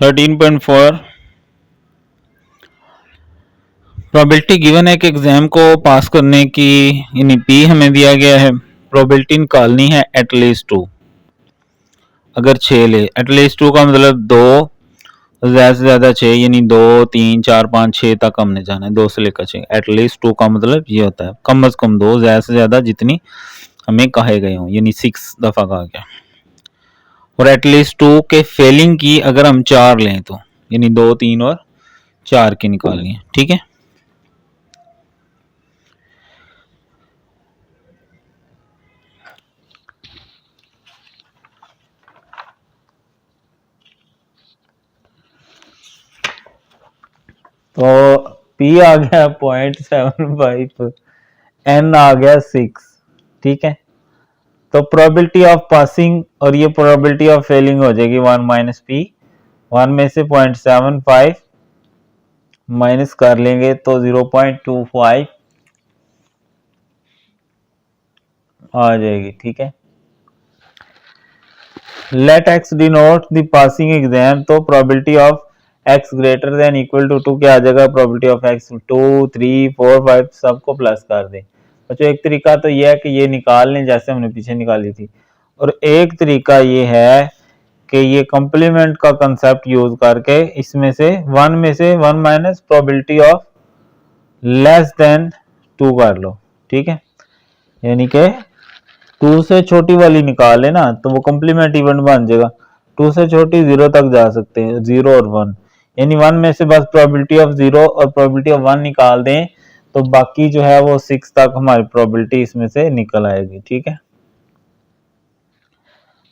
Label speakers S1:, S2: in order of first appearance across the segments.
S1: 13.4 probability given है कि exam को पास करने की यानी पी हमें दिया गया है, प्रोबेबिलिटी निकालनी है एटलीस्ट 2। अगर 6 ले, एटलीस्ट 2 का मतलब 2 ज़्यादा से ज़्यादा 6 यानी 2 3 4 5 6 तक हमने जाना है, 2 से लेकर 6। एटलीस्ट 2 का मतलब ये होता है कम से कम 2, ज़्यादा से ज़्यादा जितनी हमें कहे गए हों, यानी 6 दफ़ा कहा गया। और एटलीस्ट 2 के फेलिंग की अगर हम 4 लें तो यानी 2 3 और 4 की निकालनी है। ठीक है, तो P आ गया 0.75, N आ गया 6। ठीक है, तो प्रोबेबिलिटी ऑफ पासिंग और ये प्रोबेबिलिटी ऑफ फेलिंग हो जाएगी 1 माइनस पी। 1 में से 0.75 माइनस कर लेंगे तो 0.25 आ जाएगी। ठीक है, let X denote the passing exam, तो probability of X greater than equal to 2 क्या आ जाएगा, प्रोबेबिलिटी ऑफ एक्स 2 3 4 5 सबको प्लस कर दें। बच्चों एक तरीका तो ये है कि ये निकाल लें जैसे हमने पीछे निकाली थी, और एक तरीका ये है कि ये कॉम्प्लीमेंट का कंसेप्ट यूज करके इसमें से 1 minus probability of less than 2 कर लो। ठीक है, यानी कि 2 से छोटी वाली निकाल लेना तो वो कॉम्प्लीमेंट इवेंट बन जाएगा। 2 से छोटी 0 तक जा सकते हैं, 0 और 1, यानी 1 में से बस प्रोबेबिलिटी ऑफ 0 और प्रोबेबिलिटी ऑफ 1 निकाल दें तो बाकी जो है वो 6 तक हमारी प्रोबेबिलिटी इसमें से निकल आएगी। ठीक है,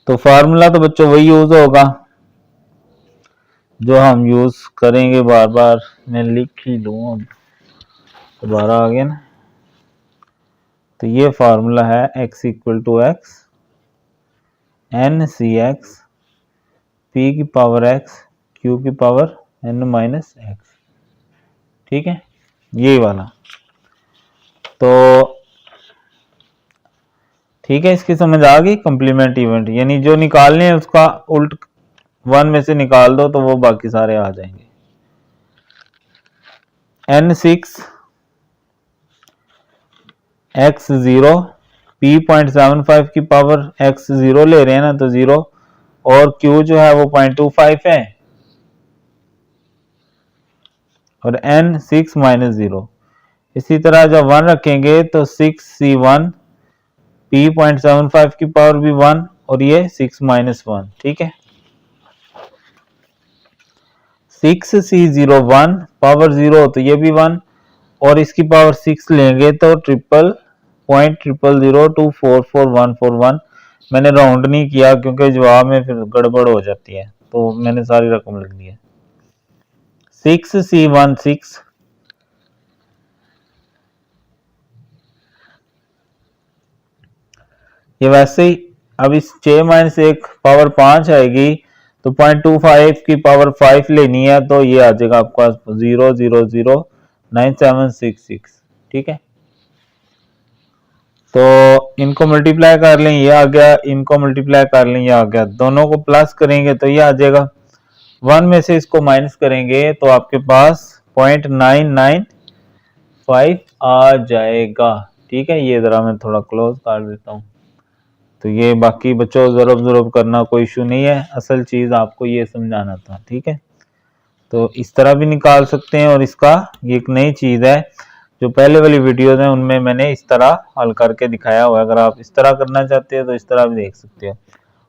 S1: तो फार्मूला तो बच्चों वही यूज होगा जो हम यूज करेंगे, बार बार मैं लिख ही लूँ, अब दोबारा आ गया ना। तो ये फार्मूला है x equal to X N C X P की पावर x क्यू की पावर n माइनस एक्स। ठीक है, ये वाला। तो ठीक है, इसकी समझ आ गई। कॉम्प्लीमेंट इवेंट यानी जो निकालने हैं उसका उल्ट 1 में से निकाल दो तो वो बाकी सारे आ जाएंगे। n6 x 0 p 0.75 की पावर x 0 ले रहे हैं ना, तो 0 और q जो है वो 0.25 है और n 6 माइनस 0। इसी तरह जब 1 रखेंगे तो 6c1 p 0.75 की पावर भी 1 और ये 6 माइनस 1। ठीक है, 6c01 पावर 0 तो ये भी 1 और इसकी पावर 6 लेंगे तो 0.000244141। मैंने राउंड नहीं किया क्योंकि जवाब में फिर गड़बड़ हो जाती है, तो मैंने सारी रकम लिख दी है। 6c16 ये वैसे ही, अब इस 6 माइनस 1 पावर 5 आएगी तो 0.25 की पावर 5 लेनी है तो ये आ जाएगा आपके पास 0.00976। ठीक है, तो इनको मल्टीप्लाई कर लें, ये आ गया, इनको मल्टीप्लाई कर लें, ये आ गया, दोनों को प्लस करेंगे तो ये आ जाएगा। 1 में से इसको माइनस करेंगे तो आपके पास 0.995 आ जाएगा। ठीक है, ये जरा मैं थोड़ा क्लोज कर देता हूँ। तो ये बाकी बच्चों ज़रूर करना, कोई इशू नहीं है, असल चीज़ आपको ये समझाना था। ठीक है, तो इस तरह भी निकाल सकते हैं और इसका ये एक नई चीज़ है, जो पहले वाली वीडियोज़ हैं उनमें मैंने इस तरह हल करके दिखाया हुआ है। अगर आप इस तरह करना चाहते हो तो इस तरह भी देख सकते हो,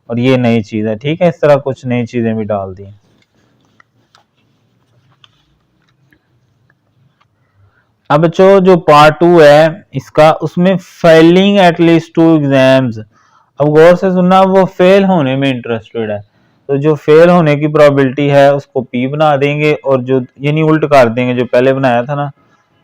S1: और ये नई चीज़ है। ठीक है, इस तरह कुछ नई चीज़ें भी डाल दी। अब बच्चों जो पार्ट 2 है इसका, उसमें फेलिंग एटलीस्ट 2 एग्जाम्स, अब गौर से सुनना, वो फेल होने में इंटरेस्टेड है, तो जो फेल होने की प्रोबेबिलिटी है उसको P बना देंगे और जो यानी उल्ट कर देंगे जो पहले बनाया था ना,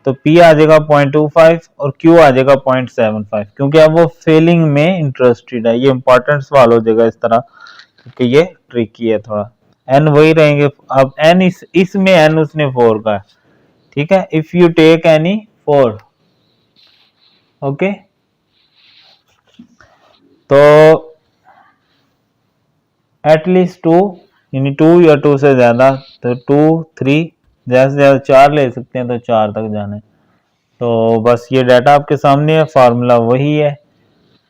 S1: तो P आ जाएगा 0.25 और Q आ जाएगा 0.75, क्योंकि अब वो फेलिंग में इंटरेस्टेड है। ये इंपॉर्टेंट सवाल हो जाएगा इस तरह, क्योंकि ये ट्रिकी है थोड़ा। n वही रहेंगे, अब n इसमें n उसने 4 का है। ठीक है, if you take any 4, okay, तो एटलीस्ट 2 यानी 2 या 2 से ज़्यादा, तो 2 3 ज़्यादा से ज़्यादा 4 ले सकते हैं, तो 4 तक जाना है। तो बस ये डाटा आपके सामने है, फार्मूला वही है,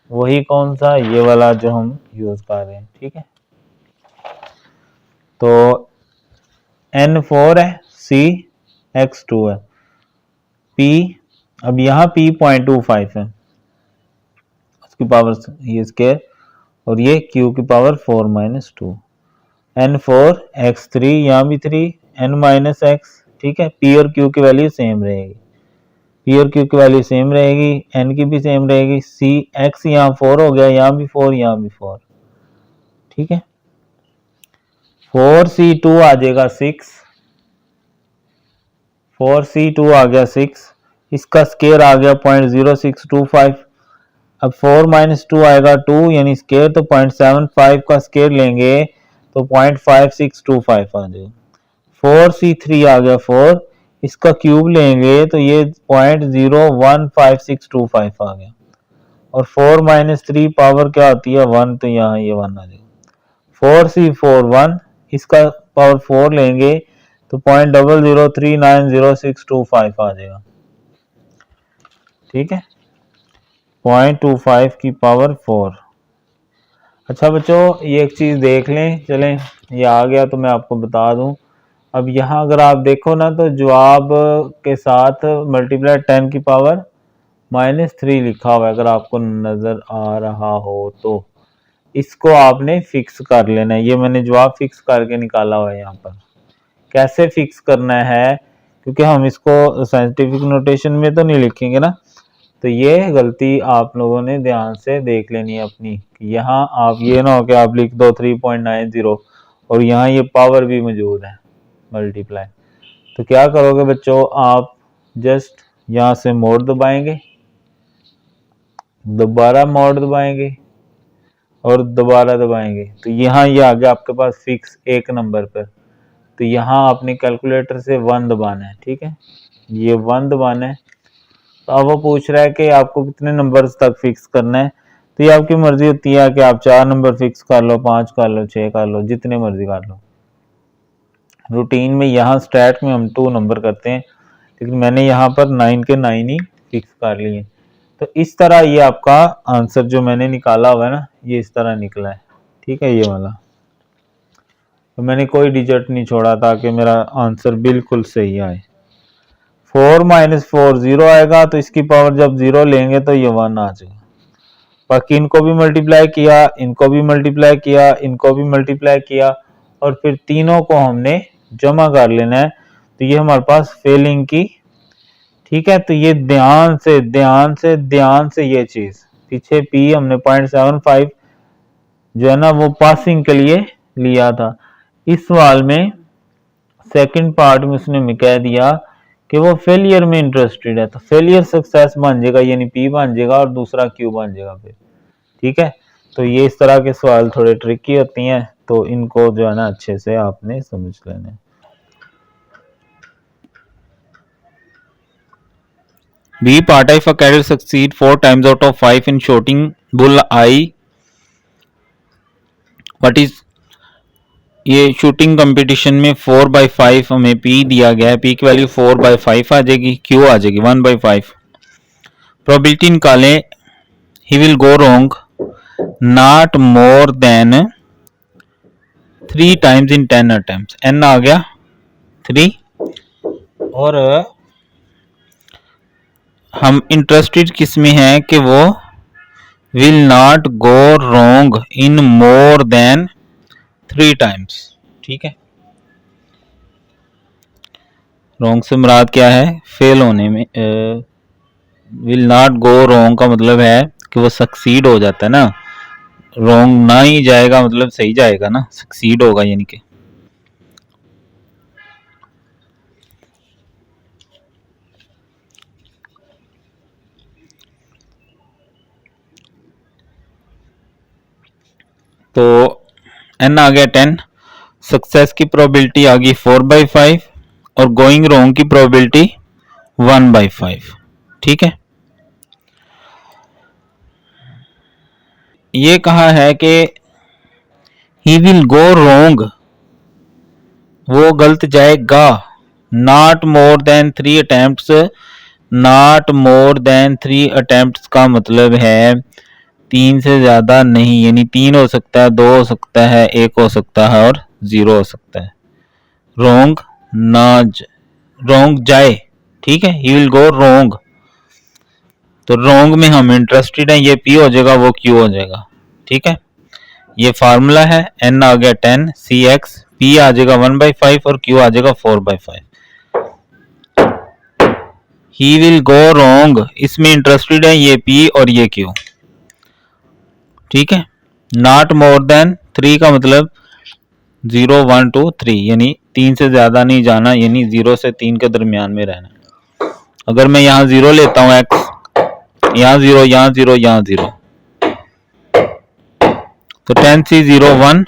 S1: वही कौन सा, ये वाला जो हम यूज़ कर रहे हैं। ठीक है, तो N4 है, C X2 है, P अब यहाँ P 0.25 है, उसकी पावर ये स्केयर, और ये Q की पावर 4-2, N4 X3 यहाँ भी 3 N-X। ठीक है, P और Q की वैल्यू सेम रहेगी, P और Q की वैल्यू सेम रहेगी, N की भी सेम रहेगी, C X यहाँ 4 हो गया, यहाँ भी 4, यहाँ भी 4। ठीक है, 4C2 आ जाएगा 6, 4C2 आ गया 6, इसका स्केयर आ गया 0.0625। अब 4-2 आएगा 2 यानी स्केयर, तो 0.75 का स्केयर लेंगे तो 0.5625 आ जाएगा। 4C3 आ गया 4, इसका क्यूब लेंगे तो ये 0.015625 आ गया, और 4-3 पावर क्या होती है 1, तो यहाँ ये 1 आ जाएगा। 4C4 1, इसका पावर 4 लेंगे तो 0.00390625 आ जाएगा। ठीक है, 0.25 की पावर 4। अच्छा बच्चों, ये एक चीज़ देख लें, चलें ये आ गया तो मैं आपको बता दूं। अब यहाँ अगर आप देखो ना, तो जवाब के साथ मल्टीप्लाई 10 की पावर -3 लिखा हुआ है, अगर आपको नज़र आ रहा हो तो इसको आपने फिक्स कर लेना है। ये मैंने जवाब फिक्स करके निकाला हुआ है। यहाँ पर कैसे फिक्स करना है, क्योंकि हम इसको साइंटिफिक नोटेशन में तो नहीं लिखेंगे ना, तो ये गलती आप लोगों ने ध्यान से देख लेनी है अपनी। यहाँ आप ये ना हो कि आप लिख दो 3.90 और यहाँ ये पावर भी मौजूद है मल्टीप्लाई। तो क्या करोगे बच्चों, आप जस्ट यहाँ से मोड़ दबाएंगे, दोबारा मोड़ दबाएंगे और दोबारा दबाएंगे, तो यहाँ ये आ गया आपके पास फिक्स एक नंबर पर। तो यहाँ आपने कैलकुलेटर से 1 दबाना है। ठीक है, ये 1 दबाना है। तो अब वो पूछ रहा है कि आपको कितने नंबर्स तक फिक्स करना है, तो ये आपकी मर्जी होती है कि आप 4 नंबर फिक्स कर लो, 5 कर लो, 6 कर लो, जितने मर्जी कर लो। रूटीन में यहाँ स्टैट में हम 2 नंबर करते हैं, लेकिन मैंने यहाँ पर 9 के 9 ही फिक्स कर लिए। तो इस तरह ये आपका आंसर जो मैंने निकाला हुआ है ना, ये इस तरह निकला है। ठीक है, ये वाला तो मैंने कोई डिजिट नहीं छोड़ा ताकि मेरा आंसर बिल्कुल सही आए। 4 - 4 0 आएगा, तो इसकी पावर जब 0 लेंगे तो ये 1 आ जाएगा। बाकी इनको भी मल्टीप्लाई किया, इनको भी मल्टीप्लाई किया, इनको भी मल्टीप्लाई किया, और फिर तीनों को हमने जमा कर लेना है, तो ये हमारे पास फेलिंग की। ठीक है, तो ये ध्यान से ध्यान से ध्यान से ये चीज पीछे पी हमने 0.75 जो है ना वो पासिंग के लिए लिया था। इस सवाल में सेकंड पार्ट में उसने कह दिया कि वो फेलियर में इंटरेस्टेड है, तो फेलियर सक्सेस बन जाएगा, यानी पी बन जाएगा और दूसरा क्यू बन जाएगा फिर। ठीक है, तो ये इस तरह के सवाल थोड़े ट्रिकी होती हैं, तो इनको जो है ना अच्छे से आपने समझ लेना है। B part if a cadet succeed 4 times out of 5 in shooting bull eye, what is ये शूटिंग कंपटीशन में 4/5 हमें P दिया गया है, P की वैल्यू 4/5 आ जाएगी, Q आ जाएगी 1/5। प्रोबेबिलिटी निकालें, he will go wrong not more than 3 times in 10 attempts, N आ गया 3, और हम इंटरेस्टेड किस में हैं कि वो will not go wrong in more than 3 times। ठीक है, रॉन्ग से मुराद क्या है, फेल होने में। विल नॉट गो रॉन्ग का मतलब है कि वो सक्सीड हो जाता है ना, रॉन्ग ना ही जाएगा मतलब सही जाएगा ना, सक्सीड होगा यानी कि। तो n आ गया 10, सक्सेस की प्रोबेबिलिटी आ गई 4/5 और गोइंग रॉन्ग की प्रोबेबिलिटी 1/5। ठीक है, ये कहा है कि ही विल गो रॉन्ग वो गलत जाएगा। Not more than 3 attempts, not more than 3 attempts का मतलब है 3 से ज्यादा नहीं, यानी 3 हो सकता है, 2 हो सकता है, 1 हो सकता है और 0 हो सकता है। रोंग ना रोंग जाए, ठीक है, ही विल गो रोंग। तो रोंग में हम इंटरेस्टेड हैं, ये पी हो जाएगा, वो क्यू हो जाएगा, ठीक है। ये फार्मूला है, एन आ गया 10 सी एक्स, पी आ जाएगा 1/5 और क्यू आ जाएगा 4/5। ही विल गो रोंग, इसमें इंटरेस्टेड है ये पी और ये क्यू, ठीक है। नॉट मोर देन 3 का मतलब 0 1 2 3, यानी 3 से ज्यादा नहीं जाना, यानी 0 से 3 के दरमियान में रहना। अगर मैं यहाँ 0 लेता हूँ एक्स, यहाँ 0, यहाँ 0, यहाँ 0, तो 10c 0 1,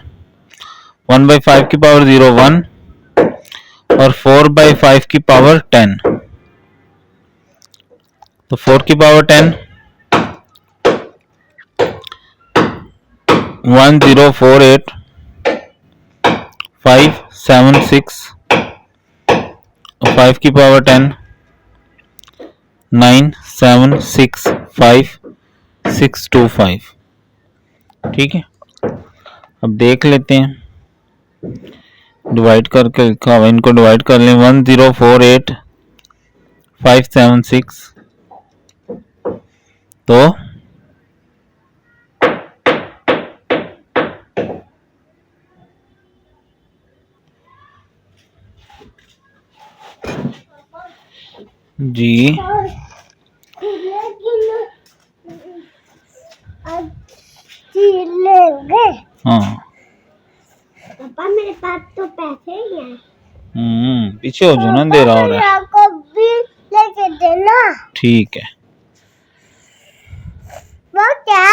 S1: 1/5 की पावर 0 1 और 4/5 की पावर 10, तो 4 की पावर 10 1 0 4 8 5 7 6, 5 की पावर 10 9 7 6 5 6 2 5, ठीक है। अब देख लेते हैं, डिवाइड करके लिखा हुआ, इनको डिवाइड कर लें। 1 0 4 8 5 7 6, तो जी हाँ,
S2: पापा मेरे पास तो पैसे ही हैं।
S1: पीछे हो जो ना, दे रहा हो रहा है,
S2: को भी लेके देना,
S1: ठीक है।
S2: वो क्या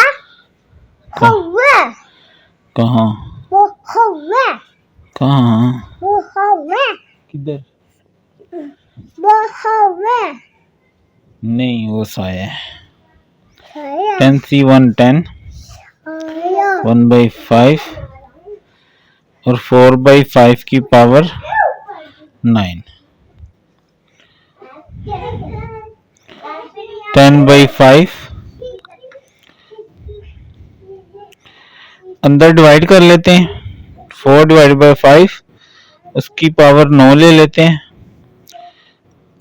S2: हुआ?
S1: कहाँ
S2: वो हुआ,
S1: कहाँ
S2: वो हुआ,
S1: किधर?
S2: वो हुआ,
S1: नहीं, वो साया है।
S2: आया
S1: 10c 1 10
S2: आया
S1: 1/5 और 4/5 की पावर 9, 10/5 अंदर डिवाइड कर लेते हैं। 4 डिवाइड बाई 5, उसकी पावर 9 ले लेते हैं,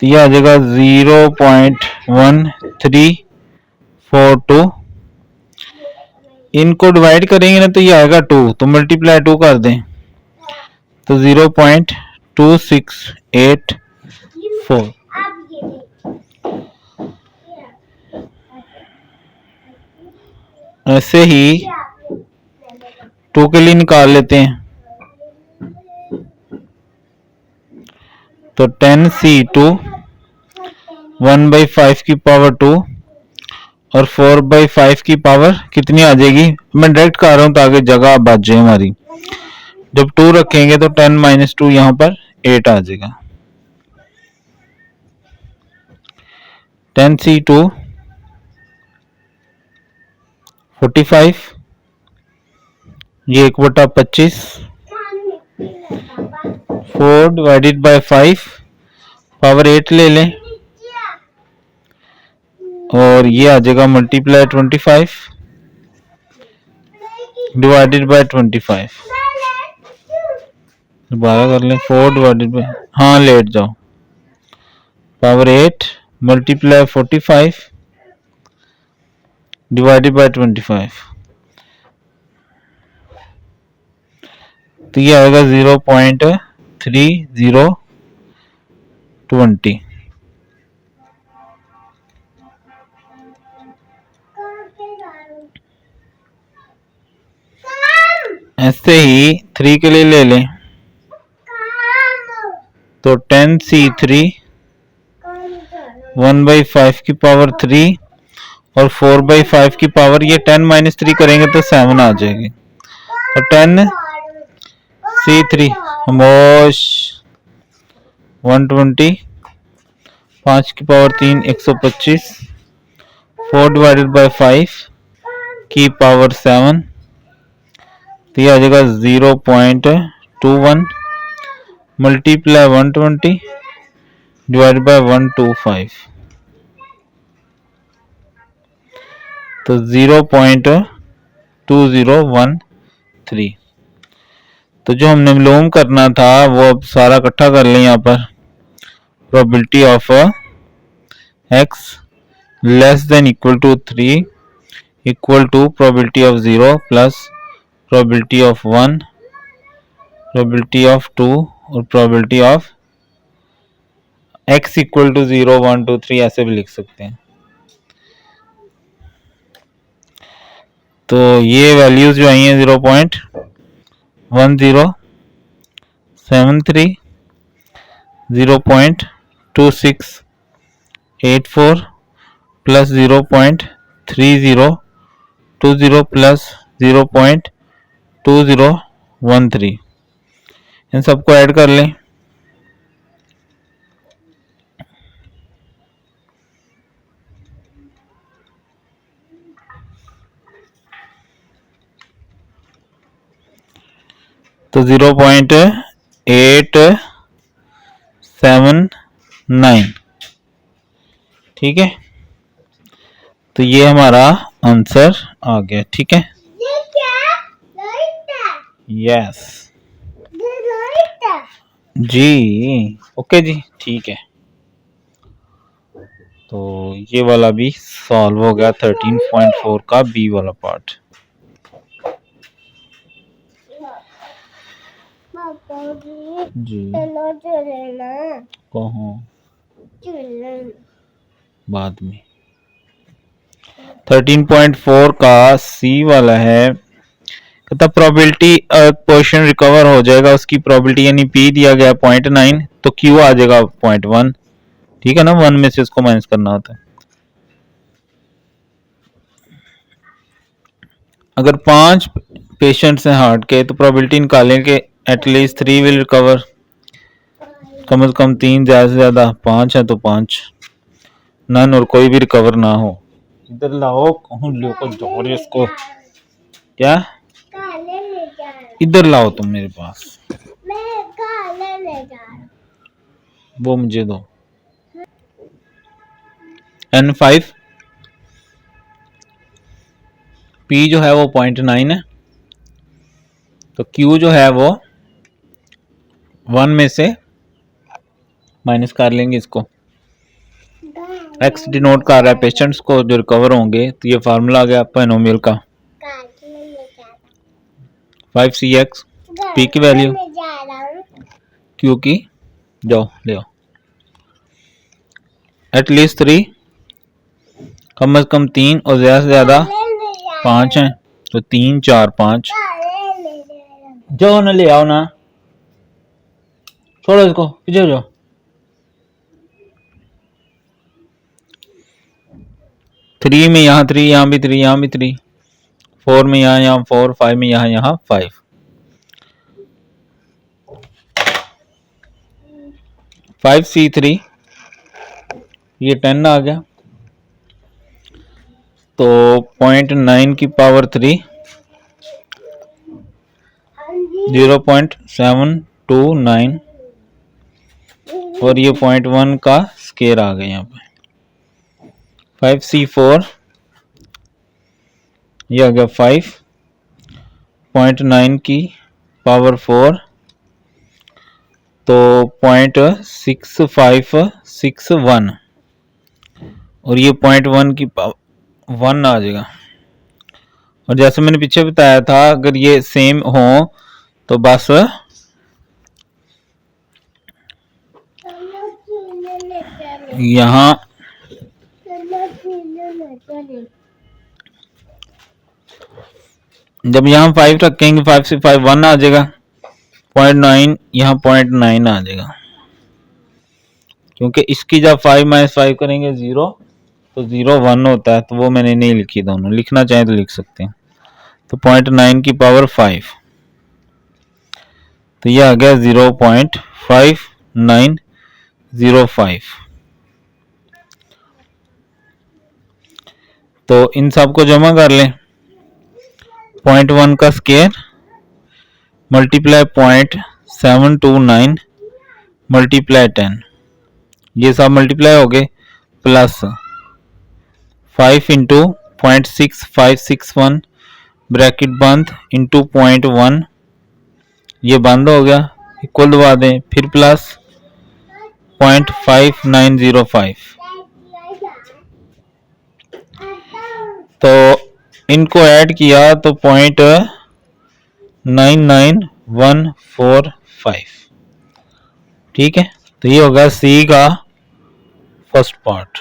S1: तो यह आ जाएगा 0.1342। इनको डिवाइड करेंगे ना तो ये आएगा 2, तो मल्टीप्लाई 2 कर दें, तो 0.2684। ऐसे ही 2 के लिए निकाल लेते हैं, तो 10c2 1/5 की पावर 2 और 4/5 की पावर कितनी आ जाएगी, मैं डायरेक्ट कर रहा हूं ताकि जगह बच जाए हमारी। जब 2 रखेंगे तो 10 - 2 यहां पर 8 आ जाएगा। 10c2 45, ये 1/25, 4 डिवाइडेड बाय 5 पावर 8 ले लें, और ये आ जाएगा मल्टीप्लाई 25 डिवाइडेड बाय 25। दोबारा कर लें, 4 डिवाइडेड बाय, हाँ लेट जाओ, पावर 8 मल्टीप्लाई 45 डिवाइडेड बाय 25, तो ये आएगा 0.3020। ऐसे ही 3 के लिए ले लें, तो 10c3 1/5 की पावर 3 और 4/5 की पावर, ये 10 - 3 करेंगे तो 7 आ जाएगी, तो 10c3 हमोश 120, 5 की पावर 3 125, 4 डिवाइडेड बाय 5 की पावर 7, तो ये आ जाएगा 0.21 मल्टीप्लाई 120 डिवाइड बाय 125 तो 0.2013। तो जो हमने विलोम करना था वो अब सारा इकट्ठा कर लें यहाँ पर। Probability of x less than equal to 3 equal to probability of 0 plus probability of 1 probability of 2 और probability of x equal to 0 1 2 3 ऐसे भी लिख सकते हैं। तो ये वैल्यूज जो आई हैं 0.1073 0.2684 प्लस 0.3020 प्लस 0.2013 इन सबको ऐड कर लें। तो 0.879 ठीक है। तो ये हमारा आंसर आ गया। ठीक है,
S2: ये क्या लाइट है?
S1: यस
S2: ये लाइट है।
S1: जी, ओके जी, ठीक है। तो ये वाला भी सॉल्व हो गया 13.4 का बी वाला पार्ट।
S2: पापा
S1: जी
S2: चलो चलना
S1: कहाँ
S2: चलना।
S1: बाद में 13.4 का सी वाला है, कहता प्रोबेबिलिटी पोर्शन रिकवर हो जाएगा, उसकी प्रोबेबिलिटी यानी पी दिया गया 0.9 तो क्यू आ जाएगा 0.1। ठीक है ना, 1 में से इसको माइनस करना होता है। अगर 5 पेशेंट्स हैं हार्ट के तो प्रोबेबिलिटी निकालें कि एटलीस्ट 3 विल रिकवर, कम से कम 3, ज्यादा से ज्यादा 5 है तो 5 नन और कोई भी रिकवर ना हो। इधर लाओ, कहूँ लेकर जाओ रे इसको, क्या
S2: काले ले जा रहा
S1: इधर लाओ तुम मेरे पास,
S2: मैं काले ले जा रहा
S1: वो मुझे दो। N5 P जो है वो 0.9 है, तो Q जो है वो 1 में से माइनस कर लेंगे इसको। X डिनोट कर रहा है पेशेंट्स को जो रिकवर होंगे, तो ये फार्मूला आ गया पॉलिनोमियल का
S2: काले ले जा रहा
S1: 5CX P की वैल्यू
S2: ले जा रहा हूँ।
S1: Q की जाओ ले आओ एटलीस्ट 3, कम से कम 3 और ज्यादा से ज्यादा
S2: काले ले जा
S1: 5 हैं, तो 3 4 5
S2: काले ले जा रहा हूँ।
S1: जाओ ना ले आओ ना, छोड़ो इसको, पीछे जाओ। थ्री में यहाँ 3, यहाँ भी 3, यहाँ भी 3, 4 में यहाँ 4, 5 में यहाँ 5। 5C3 ये 10 आ गया, तो 0.9 की पावर 3 0.729 और ये 0.1 का स्केयर आ गया यहाँ पे। 5C4 ये आ गया 5.9 की पावर 4 तो 0.6561 और ये 0.1 की पावर 1 आ जाएगा। और जैसे मैंने पीछे बताया था, अगर ये सेम हो तो बस यहाँ जब यहाँ 5 रखेंगे 5 से 5 1 आ जाएगा, 0.9 यहाँ 0.9 आ जाएगा, क्योंकि इसकी जब 5 - 5 करेंगे 0 तो 0 1 होता है, तो वो मैंने नहीं लिखी, दोनों लिखना चाहें तो लिख सकते हैं। तो 0.9 की पावर 5 तो ये आ गया 0.5905। तो इन सब को जमा कर लें, 0.1 का स्केयर मल्टीप्लाई 0.729 मल्टीप्लाई 10, ये सब मल्टीप्लाई हो गए, प्लस 5 इंटू 0.6561 ब्रैकेट बंद इंटू 0.1, ये बंद हो गया, इक्वल दबा दें, फिर प्लस 0.5905, तो इनको ऐड किया तो 0.99145, ठीक है। तो ये होगा सी का फर्स्ट पार्ट।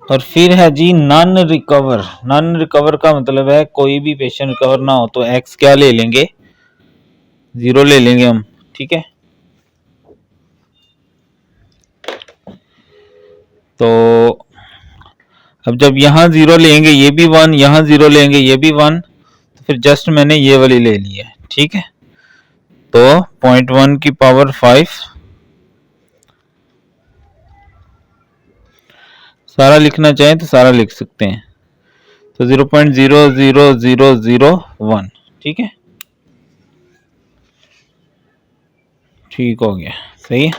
S1: और फिर है जी नॉन रिकवर। नॉन रिकवर का मतलब है कोई भी पेशेंट रिकवर ना हो तो एक्स क्या ले लेंगे, 0 ले लेंगे हम, ठीक है। तो अब जब यहाँ 0 लेंगे ये भी 1, यहाँ 0 लेंगे ये भी 1, तो फिर जस्ट मैंने ये वाली ले ली है, ठीक है। तो 0.1 की पावर 5, सारा लिखना चाहें तो सारा लिख सकते हैं, तो 0.00001, ठीक है, ठीक हो गया, सही है।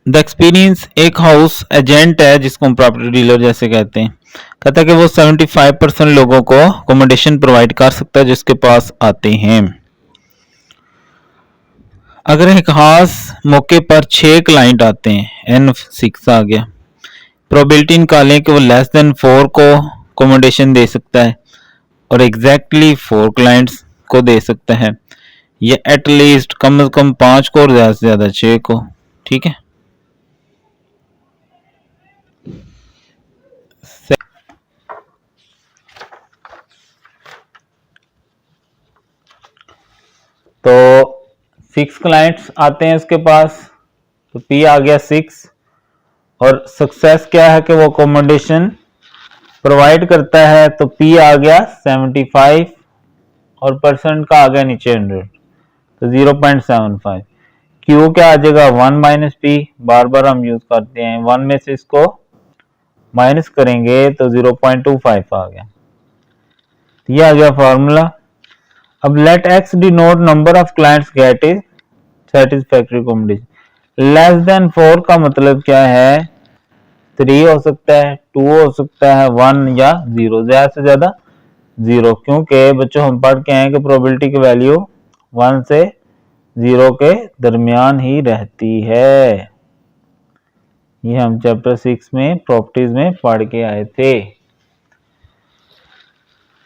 S1: द 13.5 एक हाउस एजेंट है जिसको हम प्रॉपर्टी डीलर जैसे कहते हैं, कहता है कि वो 75% लोगों को अकोमोडेशन प्रोवाइड कर सकता है जिसके पास आते हैं। अगर एक खास मौके पर 6 क्लाइंट आते हैं, N6 आ गया, प्रोबेबिलिटी निकालें कि वो लेस देन 4 को अकोमोडेशन दे सकता है और एग्जैक्टली 4 क्लाइंट्स को दे सकता है, या एटलीस्ट कम से कम 5 को और ज्यादा से ज्यादा 6 को, ठीक है। तो 6 क्लाइंट्स आते हैं इसके पास, तो P आ गया 6, और सक्सेस क्या है कि वो अकोमोडेशन प्रोवाइड करता है, तो P आ गया 75 और परसेंट का आ गया नीचे 100, तो 0.75। Q क्या आ जाएगा 1 माइनस P, बार बार हम यूज करते हैं, 1 में से इसको माइनस करेंगे तो 0.25 आ गया, ये आ गया फॉर्मूला। अब let x denote number of clients get is satisfactory accommodation. Less than 4 का मतलब क्या है, 3 हो सकता है, 2 हो सकता है, 1 या 0, ज्यादा से ज्यादा 0, क्योंकि बच्चों हम पढ़ के आए कि प्रोबेबिलिटी की वैल्यू 1 से 0 के दरमियान ही रहती है, ये हम चैप्टर 6 में प्रॉपर्टीज में पढ़ के आए थे।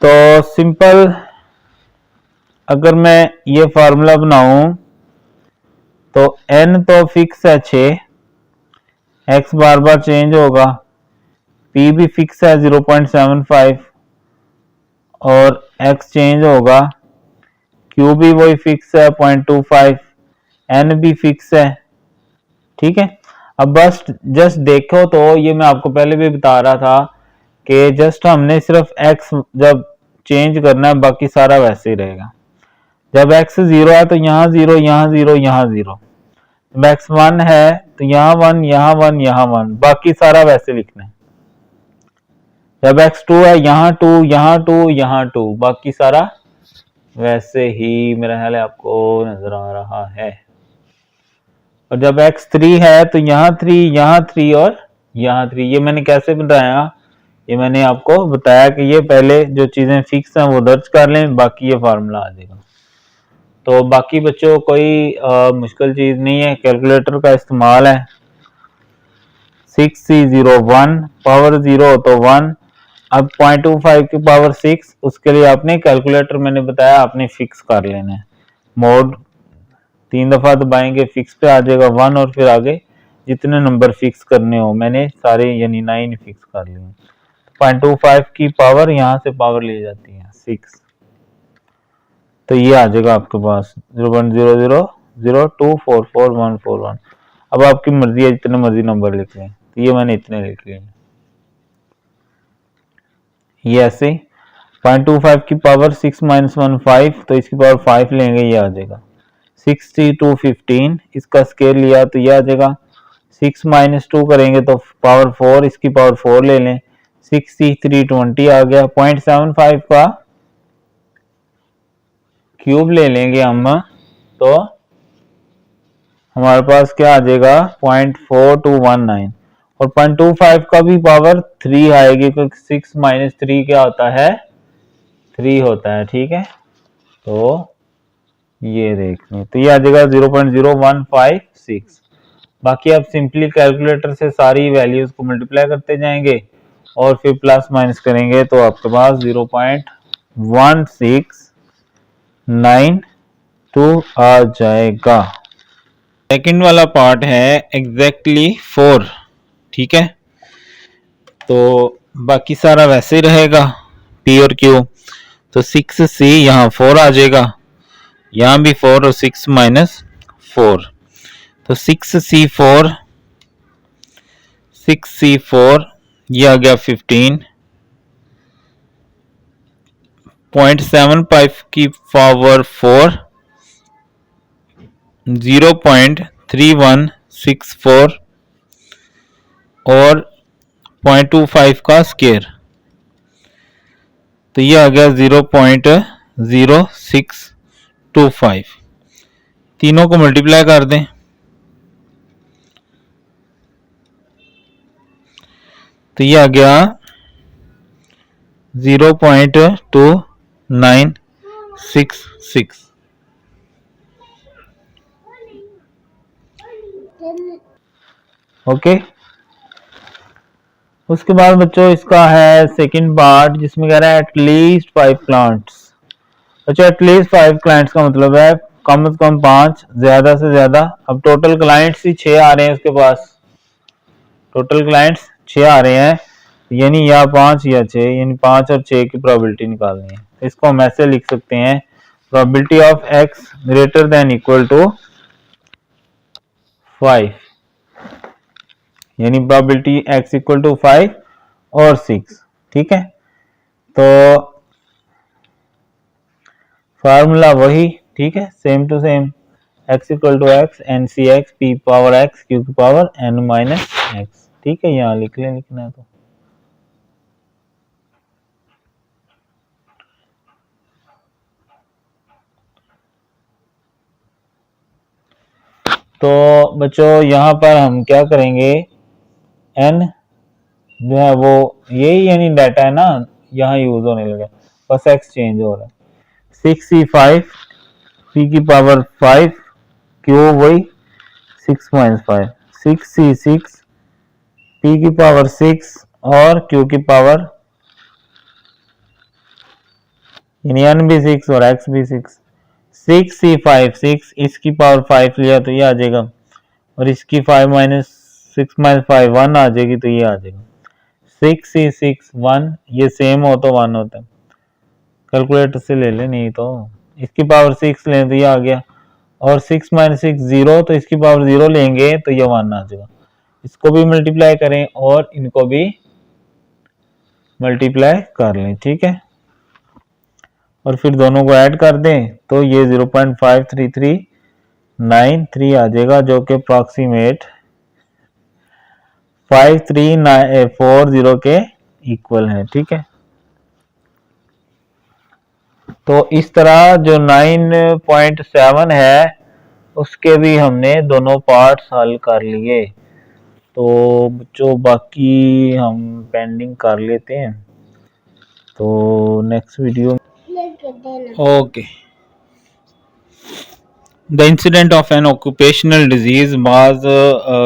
S1: तो सिंपल अगर मैं ये फार्मूला बनाऊं तो n तो फिक्स है 6, x बार बार चेंज होगा, p भी फिक्स है 0.75 और x चेंज होगा, q भी वही फिक्स है 0.25, n भी फिक्स है, ठीक है। अब बस जस्ट देखो, तो ये मैं आपको पहले भी बता रहा था कि जस्ट हमने सिर्फ x जब चेंज करना है, बाकी सारा वैसे ही रहेगा। जब x 0 है तो यहाँ 0, यहाँ 0, यहाँ 0, जब x 1 है तो यहाँ 1, यहाँ 1, यहाँ 1, बाकी सारा वैसे लिखना है। जब x 2 है यहाँ 2, यहाँ 2, यहाँ 2, बाकी सारा वैसे ही, मेरा ख्याल है आपको नजर आ रहा है। और जब x 3 है तो यहाँ 3, यहाँ 3 और यहाँ 3, ये मैंने कैसे बताया, ये मैंने आपको बताया कि ये पहले जो चीजें फिक्स हैं वो दर्ज कर लें, बाकी ये फार्मूला आ जाएगा। तो बाकी बच्चों कोई मुश्किल चीज नहीं है, कैलकुलेटर का इस्तेमाल है। 6c01 पावर 0 तो 1, अब 0.25 की पावर 6, उसके लिए आपने कैलकुलेटर मैंने बताया आपने फिक्स कर लेना है, मोड 3 दफा दबाएंगे फिक्स पे आ जाएगा 1, और फिर आगे जितने नंबर फिक्स करने हो मैंने सारे यानी 9 फिक्स कर लिए। 0.25 की पावर यहाँ से पावर ली जाती है 6, तो ये आ जाएगा आपके पास 0.000244141। अब आपकी मर्जी है जितने मर्जी नंबर लिख लें, तो ये मैंने इतने लिख लिए, ये ऐसे 0.25 की पावर 6 - 1 5, तो इसकी पावर 5 लेंगे, ये आ जाएगा 60 to 15, इसका स्केयर लिया तो यह आ जाएगा 6 - 2 करेंगे तो पावर 4, इसकी पावर 4 ले लें 6320 आ गया। 0.75 का क्यूब ले लेंगे हम तो हमारे पास क्या आ जाएगा 0.4219 और 0.25 का भी पावर 3 आएगी क्योंकि 6 - 3 क्या होता है 3 होता है। ठीक है, तो ये देख लें तो ये आ जाएगा 0.0156। बाकी आप सिंपली कैलकुलेटर से सारी वैल्यूज को मल्टीप्लाई करते जाएंगे और फिर प्लस माइनस करेंगे तो आपके पास 0.1692 आ जाएगा। सेकंड वाला पार्ट है एग्जैक्टली 4। ठीक है, तो बाकी सारा वैसे ही रहेगा P और Q, तो 6C यहाँ 4 आ जाएगा, यहाँ भी 4 और 6 - 4 तो 6C4 ये आ गया 15। 0.75 की पावर 4 0.3164 और 0.25 का स्केयर तो ये आ गया 0.0625। तीनों को मल्टीप्लाई कर दें तो ये आ गया 0.2966। ओके, उसके बाद बच्चों इसका है सेकंड पार्ट जिसमें कह रहा है एटलीस्ट 5 प्लांट्स। बच्चों एटलीस्ट 5 क्लाइंट्स का मतलब है कम से कम 5, ज्यादा से ज्यादा। अब टोटल क्लाइंट्स ही 6 आ रहे हैं उसके पास, टोटल क्लाइंट्स 6 आ रहे हैं यानी या 5 या 6, यानी 5 और 6 की प्रोबेबिलिटी निकालनी है। इसको हम ऐसे लिख सकते हैं probability of x greater than equal to 5, यानी प्रोबेबिलिटी x इक्वल टू 5 और 6। ठीक है, तो फार्मूला वही, ठीक है, same to same, x equal to x NCx p power x q की पावर n माइनस x। ठीक है, यहाँ लिख लें, लिखना है तो बच्चों यहाँ पर हम क्या करेंगे, n जो है वो यही यानी डाटा है ना, यहाँ यूज होने लगा, बस x चेंज हो रहा है। 6c5 p की पावर 5 q वही 6 - 5, 6c6 p की पावर 6 और q की पावर यानी n भी 6 और x भी 6। 6c5 6, इसकी पावर 5 लिया तो ये आ जाएगा और इसकी 5 - 6 - 5 1 आ जाएगी तो ये आ जाएगा 6c6 1, ये सेम हो तो 1 होता है, कैलकुलेटर से ले लें, नहीं तो इसकी पावर 6 लें तो ये आ गया और 6 - 6 0, तो इसकी पावर 0 लेंगे तो ये 1 आ जाएगा। इसको भी मल्टीप्लाई करें और इनको भी मल्टीप्लाई कर लें। ठीक है, और फिर दोनों को ऐड कर दें तो ये 0.53393 आ जाएगा जो कि अप्रॉक्सीमेट 5340 के इक्वल है। ठीक है, तो इस तरह जो 9.7 है उसके भी हमने दोनों पार्ट्स हल कर लिए। तो जो बाकी हम पेंडिंग कर लेते हैं तो next video. Okay, the incident of N occupational disease, बाज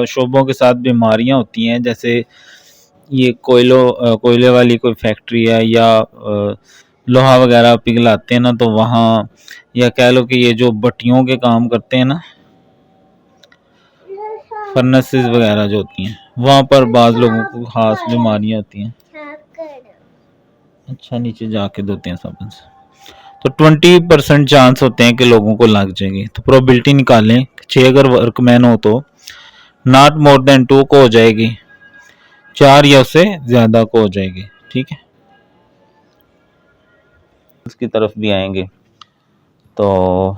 S1: शोबों के साथ बीमारियां होती हैं, जैसे ये कोयले वाली कोई फैक्ट्री है या लोहा वगैरह पिघलाते हैं ना, तो वहाँ या कह लो कि ये जो भट्टियों के काम करते हैं ना, फर्नेसेस वगैरह जो होती हैं, वहाँ पर बाज लोगों को खास बीमारियां होती हैं। अच्छा, नीचे जाके धोते हैं साबुन से। तो 20% चांस होते हैं कि लोगों को लग जाएंगे। तो प्रोबेबिलिटी निकालें, 6 अगर वर्कमैन हो तो नॉट मोर देन 2 को हो जाएगी, 4 या उससे ज्यादा को हो जाएगी। ठीक है, उसकी तरफ भी आएंगे तो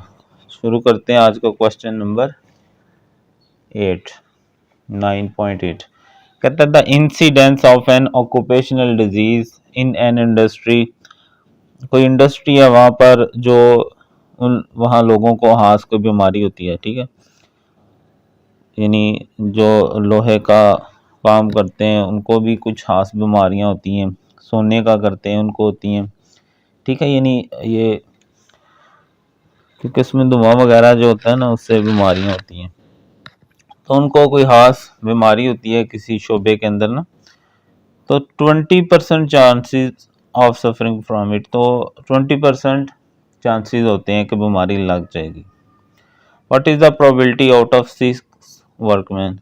S1: शुरू करते हैं आज का क्वेश्चन नंबर 9.8। कहता है the incidence of N occupational disease in an industry. कोई इंडस्ट्री है वहां पर जो वहां लोगों को हाथ की बीमारी होती है, ठीक है, यानी जो लोहे का काम करते हैं उनको भी कुछ खास बीमारियां होती हैं, सोने का करते हैं उनको होती हैं, ठीक है, यानी ये क्योंकि इसमें धुआं वगैरह जो होता है ना उससे बीमारियां होती हैं, तो उनको कोई खास बीमारी होती है किसी शोबे के अंदर ना, तो 20% chances of suffering from it, तो 20% चांसेस होते हैं कि बीमारी लग जाएगी। What is the probability out of 6 workman,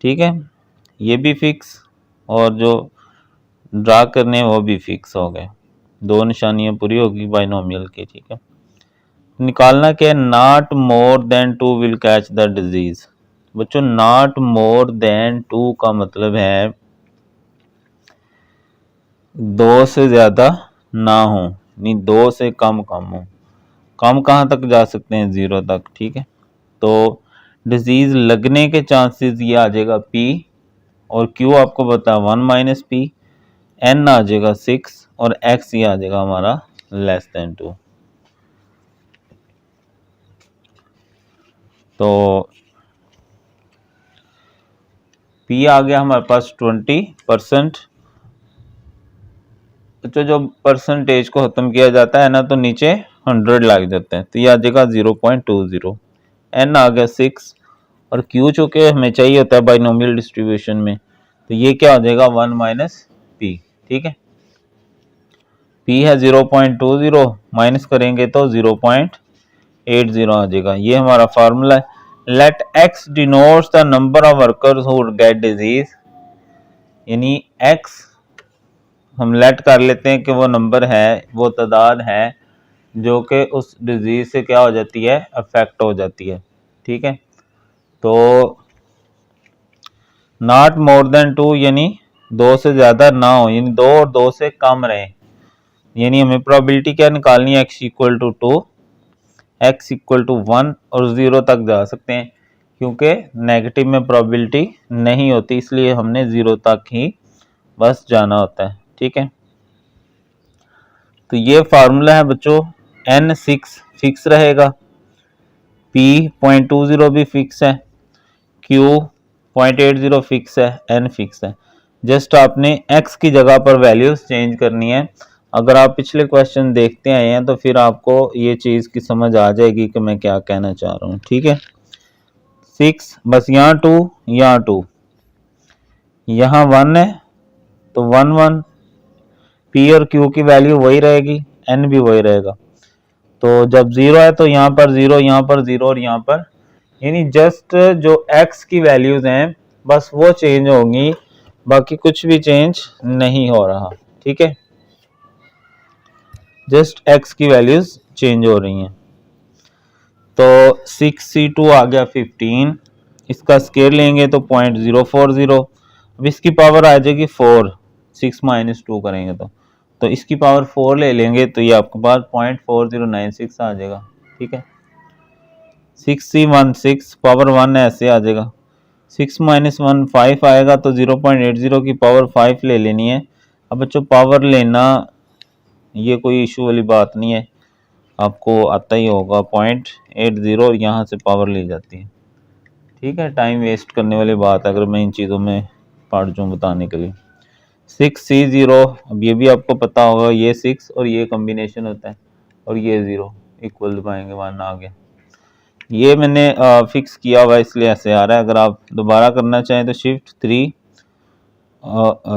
S1: ठीक है, ये भी फिक्स और जो ड्रा करने वो भी फिक्स हो गए, दो निशानियां पूरी होगी बाइनोमियल की, ठीक है। निकालना क्या है, not more than 2 will catch the disease. बच्चों नॉट मोर देन 2 का मतलब है 2 से ज्यादा ना हो, नहीं 2 से कम हो, कम कहाँ तक जा सकते हैं, 0 तक, ठीक है। तो डिजीज लगने के चांसेस ये आ जाएगा P और Q आपको बता 1 - P, N आ जाएगा 6 और X ये आ जाएगा हमारा <2। तो P आ गया हमारे पास 20%। तो जो परसेंटेज को खत्म किया जाता है ना तो नीचे 100 लग जाते हैं, तो ये आ जाएगा 0.20। N आ गया 6 और Q चूंकि हमें चाहिए होता है बाइनोमियल डिस्ट्रीब्यूशन में, तो ये क्या हो जाएगा 1 - P, ठीक है। P है 0.20, माइनस करेंगे तो 0.80 आ जाएगा, ये हमारा फार्मूला है। Let X denotes the number of workers who get disease, यानी X हम लेट कर लेते हैं कि वो नंबर है, वो तादाद है जो कि उस डिजीज से क्या हो जाती है, अफेक्ट हो जाती है, ठीक है। तो नॉट मोर देन 2 यानी 2 से ज्यादा ना हो, यानी 2 और 2 से कम रहे, यानी हमें प्रोबेबिलिटी क्या निकालनी है, x equal to 2, x equal to 1 और 0 तक जा सकते हैं, क्योंकि नेगेटिव में प्रोबेबिलिटी नहीं होती, इसलिए हमने 0 तक ही बस जाना होता है, ठीक है। तो ये फार्मूला है बच्चों, N6 फिक्स रहेगा, P 0.20 भी फिक्स है, Q 0.80 फिक्स है, N फिक्स है। जस्ट आपने X की जगह पर वैल्यूज चेंज करनी है। अगर आप पिछले क्वेश्चन देखते आए हैं तो फिर आपको ये चीज़ की समझ आ जाएगी कि मैं क्या कहना चाह रहा हूँ, ठीक है। 6 बस यहाँ 2 यहाँ 2 यहाँ 1 है तो 1 1, P और Q की वैल्यू वही रहेगी, N भी वही रहेगा। तो जब 0 है तो यहाँ पर 0, यहाँ पर 0 और यहाँ पर, यानी जस्ट जो X की वैल्यूज हैं बस वो चेंज होंगी, बाकी कुछ भी चेंज नहीं हो रहा, ठीक है, जस्ट X की वैल्यूज चेंज हो रही हैं। तो 6C2 आ गया 15, इसका स्केयर लेंगे तो 0.040, अब इसकी पावर आ जाएगी 4, 6 - 2 करेंगे तो इसकी पावर 4 ले लेंगे तो ये आपके पास 0.4096 आ जाएगा, ठीक है। 6C1 6 पावर 1 ऐसे आ जाएगा, 6 - 1 5 आएगा तो 0.80 की पावर 5 ले लेनी है। अब बच्चों पावर लेना ये कोई इशू वाली बात नहीं है, आपको आता ही होगा 0.80 और यहाँ से पावर ली जाती है, ठीक है। टाइम वेस्ट करने वाली बात अगर मैं इन चीज़ों में पढ़ जाऊँ बताने के लिए। 6C0, अब ये भी आपको पता होगा, ये 6 और ये कॉम्बिनेशन होता है और ये 0 इक्वल दबाएंगे 1 आ गया। ये मैंने फिक्स किया हुआ इसलिए ऐसे आ रहा है, अगर आप दोबारा करना चाहें तो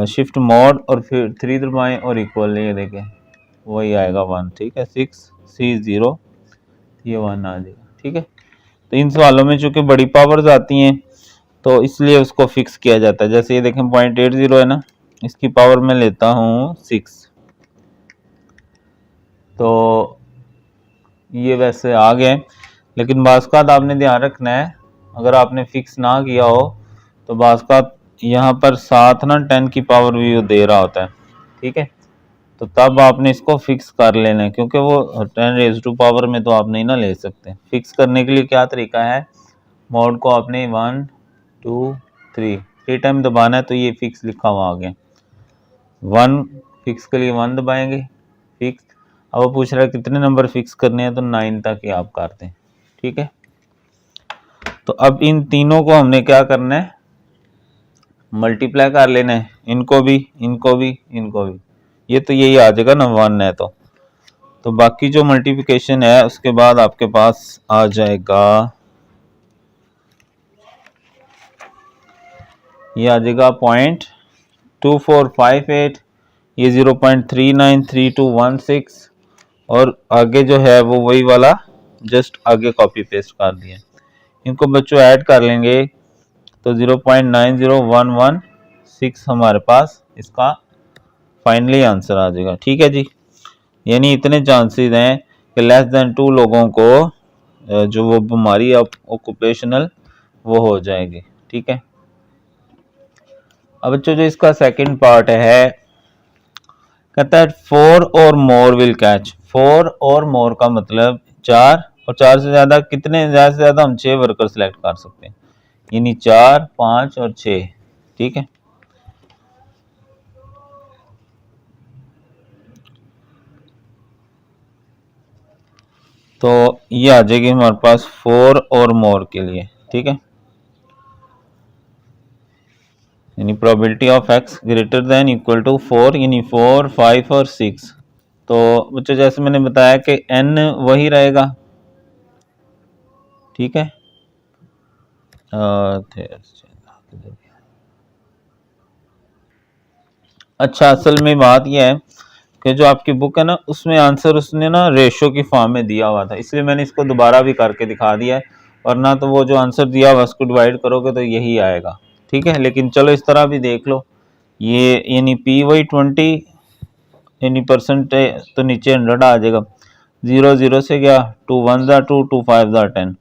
S1: शिफ्ट मोड और फिर 3 दबाएं और इक्वल, ये देखें वही आएगा 1, ठीक है। 6C0 ये 1 आ जाएगा, ठीक है। तो इन सवालों में चूंकि बड़ी पावर्स आती हैं तो इसलिए उसको फिक्स किया जाता है। जैसे ये देखें 0.80 है ना, इसकी पावर में लेता हूँ 6, तो ये वैसे आ गए, लेकिन बाज़ आपने ध्यान रखना है, अगर आपने फिक्स ना किया हो तो बाज़ यहाँ पर साथ ना 10 की पावर भी दे रहा होता है, ठीक है। तो तब आपने इसको फिक्स कर लेना है, क्योंकि वो 10 रेज़ टू पावर में तो आप नहीं ना ले सकते। फिक्स करने के लिए क्या तरीका है, मोड को आपने 1 2 3 टाइम दबाना है, तो ये फिक्स लिखा हुआ आ गया। 1 फिक्स के लिए 1 दबाएंगे, फिक्स। अब वो पूछ रहा है कितने नंबर फिक्स करने हैं, तो 9 तक ही आप करते हैं, ठीक है। तो अब इन तीनों को हमने क्या करना है, मल्टीप्लाई कर लेना है, इनको भी, इनको भी, इनको भी। ये तो यही आ जाएगा ना 1 है तो बाकी जो मल्टीप्लिकेशन है उसके बाद आपके पास आ जाएगा, ये आ जाएगा 0.2458, ये 0.393216, और आगे जो है वो वही वाला जस्ट आगे कॉपी पेस्ट कर दिया। इनको बच्चों ऐड कर लेंगे तो 0.90116 हमारे पास इसका फाइनली आंसर आ जाएगा, ठीक है जी। यानी इतने चांसेस हैं कि लेस देन 2 लोगों को जो वो बीमारी ऑक्यूपेशनल वो हो जाएगी, ठीक है। अब बच्चों जो इसका सेकंड पार्ट है, कहता है 4 और मोर विल कैच। 4 और मोर का मतलब 4, और 4 से ज्यादा कितने, ज्यादा से ज्यादा हम 6 वर्कर सिलेक्ट कर सकते हैं, यानी 4 5 और 6, ठीक है। तो ये आ जाएगी हमारे पास 4 और मोर के लिए, ठीक है। यानी probability of x greater than equal to 4, यानी 4 5 और 6। तो बच्चों जैसे मैंने बताया कि n वही रहेगा, ठीक है। अच्छा, असल में बात यह है कि जो आपकी बुक है ना उसमें आंसर उसने ना रेशो की फॉर्म में दिया हुआ था, इसलिए मैंने इसको दोबारा भी करके दिखा दिया है, वरना तो वो जो आंसर दिया हुआ उसको डिवाइड करोगे तो यही आएगा, ठीक है। लेकिन चलो इस तरह भी देख लो, ये यानी p वही 20 यानी परसेंट तो नीचे 100 आ जाएगा, 0 0 से गया, 2 1 2 2 5 10,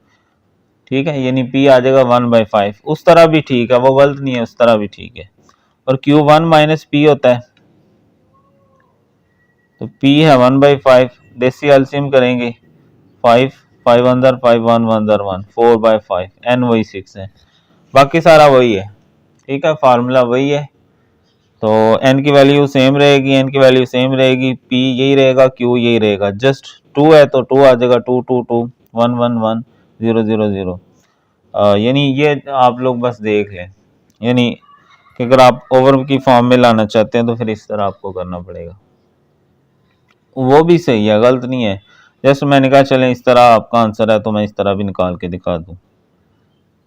S1: ठीक है। यानी p आ जाएगा 1/5। उस तरह भी ठीक है, वो गलत नहीं है, उस तरह भी ठीक है। और q 1 माइनस p होता है, तो p है 1/5, देसी एलसीएम करेंगे, 5 5 अंदर 5 1 अंदर 1, 4/5, n वही 6 है, बाकी सारा वही है, ठीक है, फार्मूला वही है। तो n की वैल्यू सेम रहेगी, n की वैल्यू सेम रहेगी, p यही रहेगा, q यही रहेगा, जस्ट 2 है तो 2 आ जाएगा, 2 2 2 1 1 1 0 0 0। यानी ये आप लोग बस देख लें, यानी कि अगर आप ओवर की फॉर्म में लाना चाहते हैं तो फिर इस तरह आपको करना पड़ेगा, वो भी सही है, गलत नहीं है। जैसे मैंने कहा चलें इस तरह आपका आंसर है तो मैं इस तरह भी निकाल के दिखा दूं,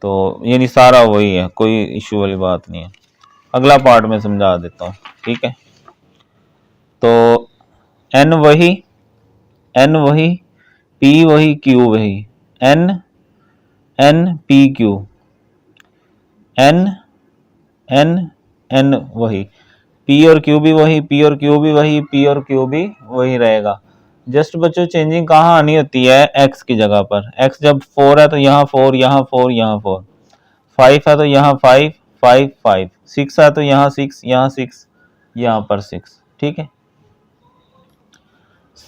S1: तो यानी सारा वही है, कोई इशू वाली बात नहीं है। अगला पार्ट में समझा देता हूँ, ठीक है। तो n वही, n वही, p वही, q वही, n n p q, n n n वही, p और q भी वही, p और q भी वही, p और q भी वही रहेगा। जस्ट बच्चों चेंजिंग कहाँ आनी होती है, x की जगह पर। x जब 4 है तो यहाँ 4, यहाँ 4, यहाँ 4, 5 है तो यहाँ 5 5 5, 6 है तो यहाँ 6, यहाँ 6, यहाँ पर 6, ठीक है।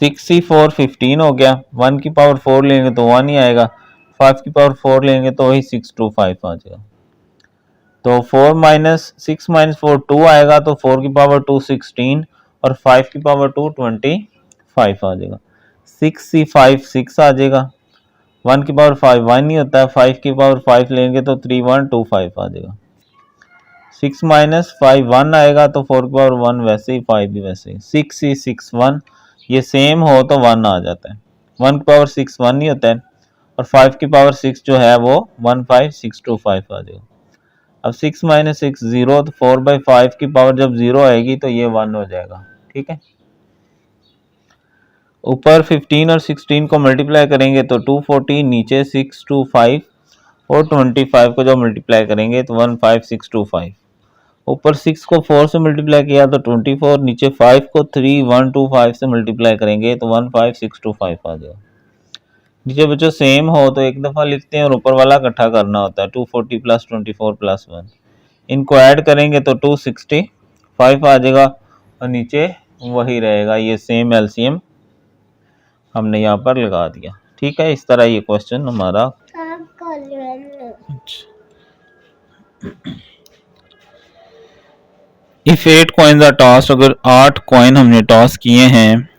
S1: 6 सी 4 15 हो गया, 1 की पावर 4 लेंगे तो 1 ही आएगा, 5 की पावर 4 लेंगे तो वही 6 2 5 आ जाएगा। तो 4 माइनस 6 माइनस 4 2 आएगा, तो 4 की पावर 2 16 और 5 की पावर 2 25 आ जाएगा। 6 सी 5 6 आ जाएगा, 1 की पावर 5 1 नहीं होता है, 5 की पावर 5 लेंगे तो 3 1 2 5 आ जाएगा। 6 माइनस 5 1 आएगा, तो 4 की पावर 1 वैसे ही, 5 भी वैसे ही। 6 सी 6 1, ये सेम हो तो 1 आ जाता है, 1 की पावर 6 1 नहीं होता है, और 5 की पावर 6 जो है वो 1 5 6 2 5 आ जाएगा। अब 6 माइनस 6 0, तो 4/5 की पावर जब 0 आएगी तो ये 1 हो जाएगा, ठीक है। ऊपर 15 और 16 को मल्टीप्लाई करेंगे तो 240, नीचे 6 2 5 और 25 को जब मल्टीप्लाई करेंगे तो 1 5 6 2 5। ऊपर 6 को 4 से मल्टीप्लाई किया तो 24, नीचे 5 को 3 1 2 5 से मल्टीप्लाई करेंगे तो 1 5 6 2 5 आ जाएगा। नीचे बच्चों सेम हो तो एक दफ़ा लिखते हैं और ऊपर वाला इकट्ठा करना होता है, 240 प्लस 24 प्लस 1, इनको ऐड करेंगे तो 265 आ जाएगा, और नीचे वही रहेगा, ये सेम एलसीएम हमने यहाँ पर लगा दिया। ठीक है, इस तरह ये क्वेश्चन हमारा। इफ 8 कॉइन्स आर टॉस्ड, अगर 8 कॉइन हमने टॉस किए हैं,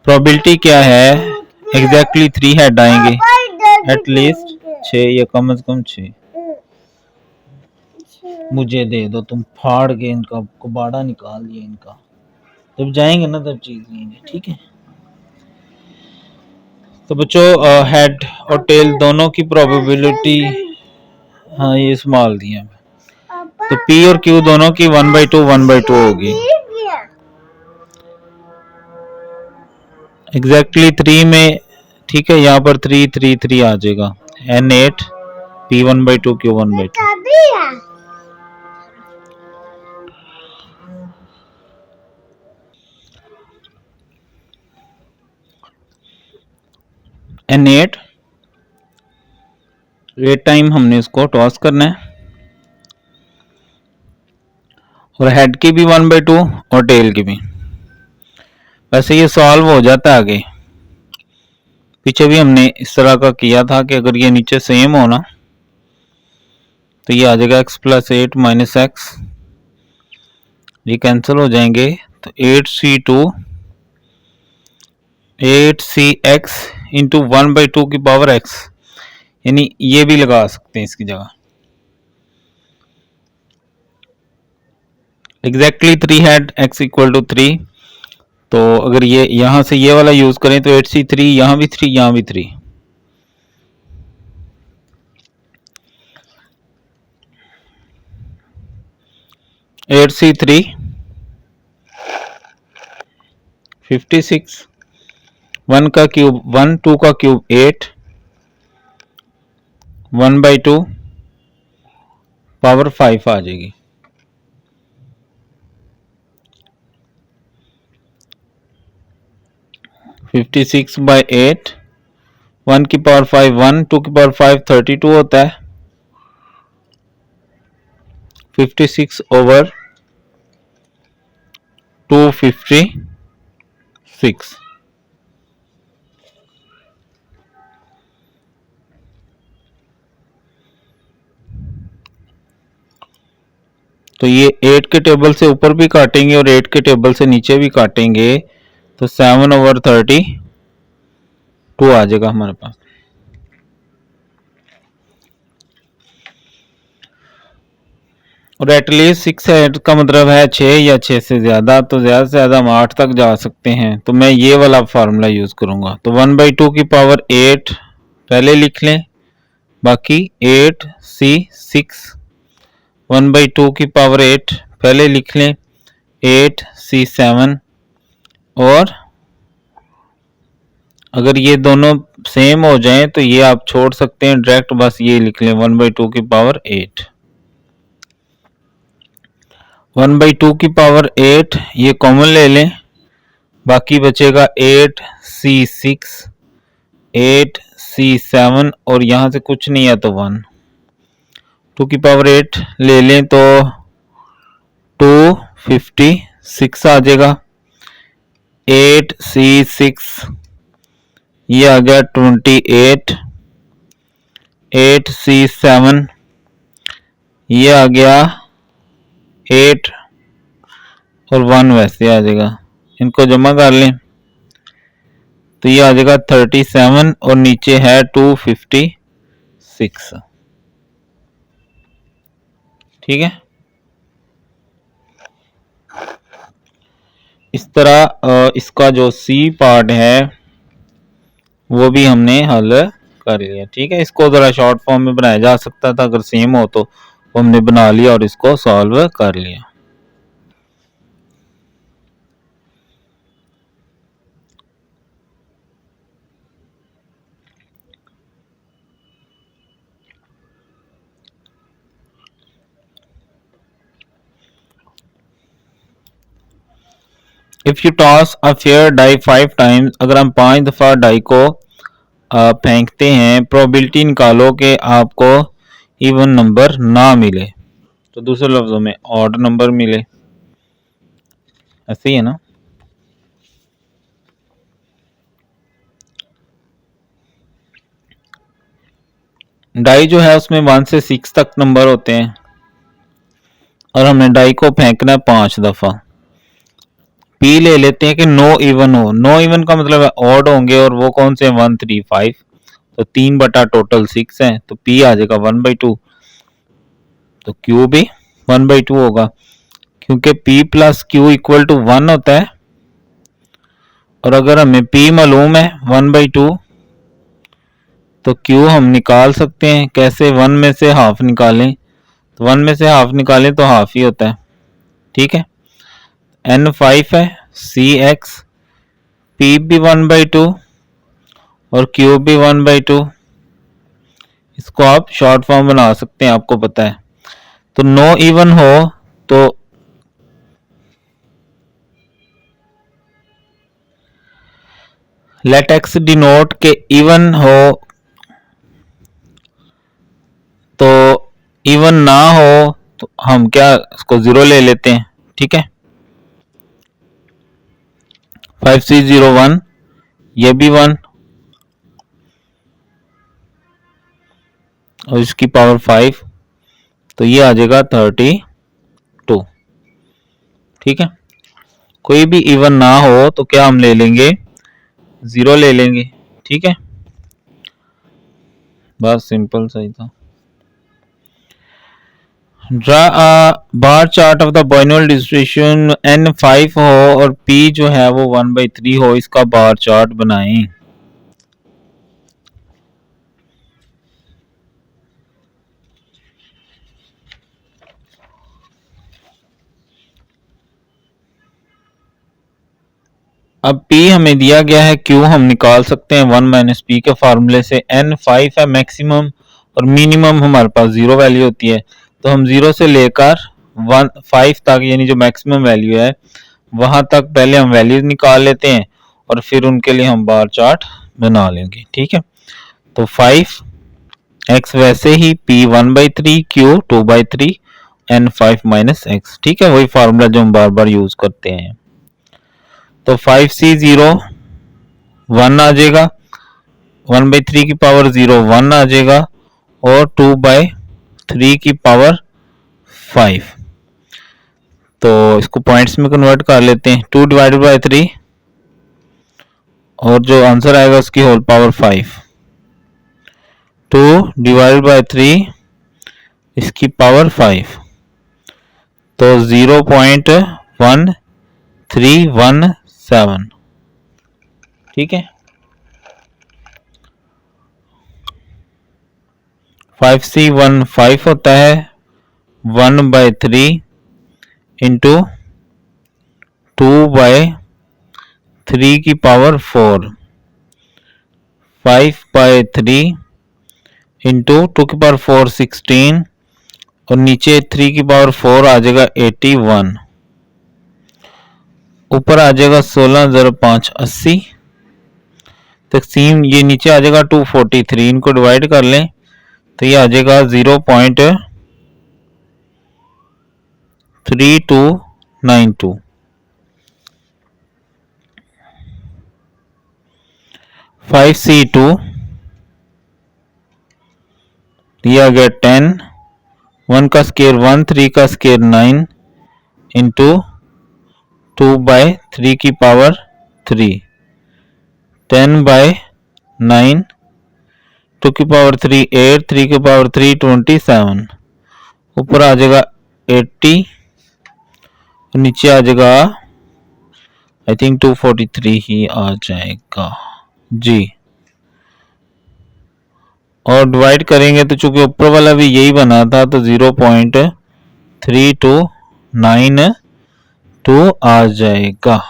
S1: प्रोबेबिलिटी क्या है? एग्जैक्टली 3 हेड आएंगे, एटलीस्ट 6 या कम से कम 6। मुझे दे दो, तुम फाड़ के इनका कुबाड़ा निकाल दिया इनका, जब जाएंगे ना तब चीज लेंगे। ठीक है, तो बच्चों हेड और टेल दोनों की प्रोबेबिलिटी, हाँ ये स्मॉल दिया, तो पी और क्यू दोनों की 1/2 1/2 होगी। एग्जैक्टली 3 में, ठीक है, यहाँ पर 3 3 3 आ जाएगा, N8 P 1/2 Q 1/2। N8 rate time हमने इसको टॉस करना है, और हेड की भी 1/2 और टेल की भी। वैसे ये सॉल्व हो जाता है आगे, पीछे भी हमने इस तरह का किया था कि अगर ये नीचे सेम हो ना तो ये आ जाएगा x + 8 - x, ये कैंसिल हो जाएंगे, तो 8c x इंटू 1/2 की पावर x, यानी ये भी लगा सकते हैं इसकी जगह। एग्जैक्टली 3 हेड x = 3, तो अगर ये यहां से ये वाला यूज करें तो 8c3, यहां भी 3 यहां भी 3, 8c3 56, 1 का क्यूब 1, 2 का क्यूब 8, 1/2 पावर 5 आ जाएगी। 56/8, 1 की पावर 5 1, 2 की पावर 5 32 होता है, 56/256। तो ये 8 के टेबल से ऊपर भी काटेंगे और 8 के टेबल से नीचे भी काटेंगे, तो 7/32 आ जाएगा हमारे पास। और एटलीस्ट 6 हेड का मतलब है 6 या 6 से ज़्यादा, तो ज़्यादा से ज़्यादा हम 8 तक जा सकते हैं, तो मैं ये वाला फार्मूला यूज़ करूँगा। तो 1/2 की पावर 8 पहले लिख लें, बाकी 8c6, 1/2 की पावर 8 पहले लिख लें, 8c7, और अगर ये दोनों सेम हो जाएं तो ये आप छोड़ सकते हैं डायरेक्ट, बस ये लिख लें 1/2 की पावर 8। 1/2 की पावर 8 ये कॉमन ले लें, बाकी बचेगा 8c6, 8c7, और यहाँ से कुछ नहीं है तो 1, 2 की पावर 8 ले लें तो 256 आ जाएगा, 8c6 ये आ गया 28, 8c7 ये आ गया 8, और 1 वैसे आ जाएगा, इनको जमा कर लें तो ये आ जाएगा 37, और नीचे है 256। ठीक है, इस तरह इसका जो सी पार्ट है वो भी हमने हल कर लिया। ठीक है, इसको ज़रा शॉर्ट फॉर्म में बनाया जा सकता था, अगर सेम हो तो हमने बना लिया और इसको सॉल्व कर लिया। If you toss a fair die 5 times, अगर हम 5 दफा डाई को फेंकते हैं, प्रोबेबिलिटी निकालो कि आपको इवन नंबर ना मिले, तो दूसरे लफ्जों में ऑड नंबर मिले। ऐसे ही है ना। डाई जो है उसमें 1 से 6 तक नंबर होते हैं और हमने डाई को फेंकना है 5 दफा। पी ले लेते हैं कि नो इवन हो। नो इवन का मतलब है ऑड होंगे और वो कौन से 1 3 5, तो 3 बटा टोटल 6 है, तो पी आ जाएगा 1/2, तो क्यू भी 1/2 होगा क्योंकि p plus Q equal to 1 होता है। और अगर हमें p मालूम है 1/2 तो q हम निकाल सकते हैं। कैसे? 1 में से हाफ निकालें, तो 1 में से हाफ निकालें तो हाफ ही होता है। ठीक है, n 5 है, c x, p भी 1/2 और q भी 1/2। इसको आप शॉर्ट फॉर्म बना सकते हैं, आपको पता है। तो नो इवन हो तो लेट एक्स डिनोट के इवन हो, तो इवन ना हो तो हम क्या इसको 0 ले लेते हैं। ठीक है, 5C01 ये भी 1 और इसकी पावर 5, तो ये आ जाएगा 32। ठीक है, कोई भी इवन ना हो तो क्या हम ले लेंगे? 0 ले लेंगे। ठीक है, बस सिंपल सही था। Draw a bar chart of the binomial distribution n 5 हो और p जो है वो 1/3 हो, इसका बार चार्ट बनाएं। अब p हमें दिया गया है, q हम निकाल सकते हैं 1 माइनस पी के फार्मूले से। n 5 है मैक्सिमम और मिनिमम हमारे पास 0 वैल्यू होती है, तो हम 0 से लेकर 5 तक यानी जो मैक्सिमम वैल्यू है वहां तक पहले हम वैल्यूज निकाल लेते हैं और फिर उनके लिए हम बार चार्ट बना लेंगे। ठीक है, तो 5 x वैसे ही p 1/3, q 2/3, n 5 minus x। ठीक है, वही फार्मूला जो हम बार बार यूज करते हैं। तो 5C0 1 आ जाएगा, 1/3 की पावर 0 1 आ जाएगा और 2/3 की पावर 5। तो इसको पॉइंट्स में कन्वर्ट कर लेते हैं। 2 डिवाइडेड बाय 3 और जो आंसर आएगा उसकी होल पावर 5। 2 डिवाइडेड बाय 3 इसकी पावर 5, तो 0.1317। ठीक है, 5C1 5 होता है, 1/3 इंटू 2/3 की पावर 4, 5/3 इंटू 2 की पावर 4 16 और नीचे 3 की पावर 4 आ जाएगा 81, ऊपर आ जाएगा 16 0 5 80, तकसीम ये नीचे आ जाएगा 243, इनको डिवाइड कर लें तो ये आ जाएगा 0.3292। 5C2 दिया गया 10, 1 का स्केयर 1, 3 का स्केयर 9 इंटू 2/3 की पावर 3, 10/9, 2 की पावर 3 8, 3 की पावर 3 27, ऊपर आ जाएगा 80 और नीचे आ जाएगा आई थिंक 243 ही आ जाएगा जी। और डिवाइड करेंगे तो चूंकि ऊपर वाला भी यही बना था तो 0.3292 आ जाएगा।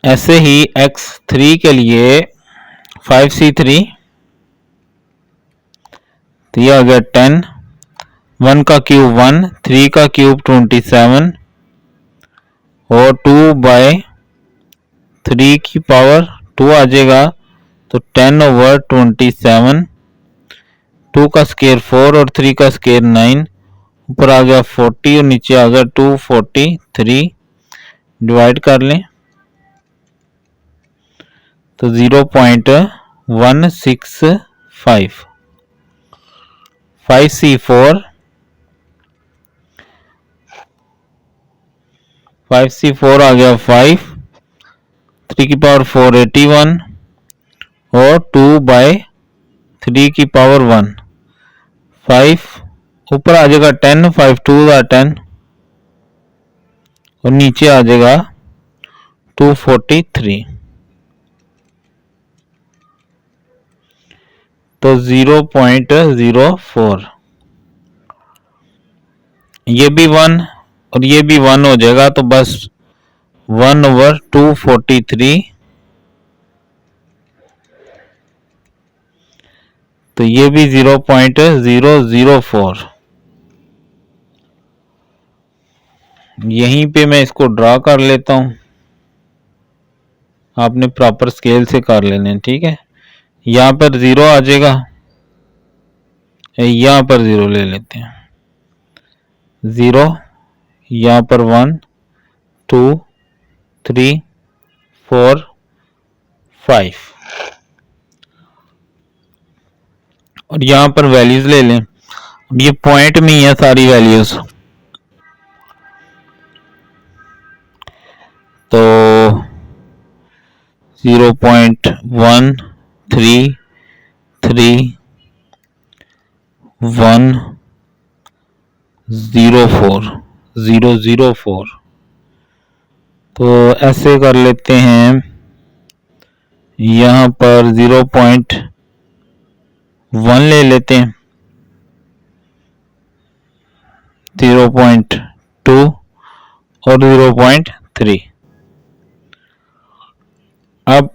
S1: ऐसे ही x3 के लिए 5C3 तो ये आ गया 10, 1 का क्यूब 1, 3 का क्यूब 27 और 2/3 की पावर 2 आ जाएगा, तो 10/27, 2 का स्केयर 4 और 3 का स्केयर 9, ऊपर आ गया 40 और नीचे आ गया 243, डिवाइड कर लें तो 0.165, 5C4 आ गया 5, 3 की पावर 4 81 और 2/3 की पावर 1 5, ऊपर आ जाएगा 10, 5 2 10 और नीचे आ जाएगा 243, तो 0.04, ये भी 1 और ये भी 1 हो जाएगा, तो बस 1/243, तो ये भी 0.004। यहीं पे मैं इसको ड्रा कर लेता हूं, आपने प्रॉपर स्केल से कर लेने हैं, ठीक है। यहां पर 0 आ जाएगा, यहां पर 0 ले लेते हैं, 0, यहां पर 1 2 3 4 5 और यहां पर वैल्यूज ले लें। ये पॉइंट में ही है सारी वैल्यूज, तो 0.1331004, तो ऐसे कर लेते हैं। यहां पर 0.1 ले लेते हैं, 0.2 और 0.3। अब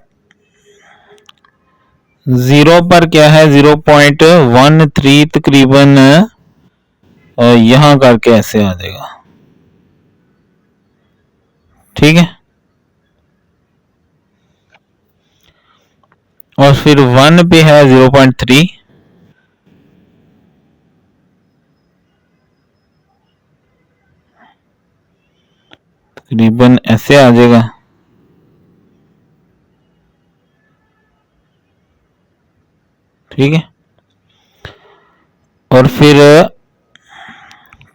S1: 0 पर क्या है, 0.13 तकरीबन यहां करके ऐसे आ जाएगा, ठीक है। और फिर 1 पे है 0.3, तकरीबन ऐसे आ जाएगा, ठीक है। और फिर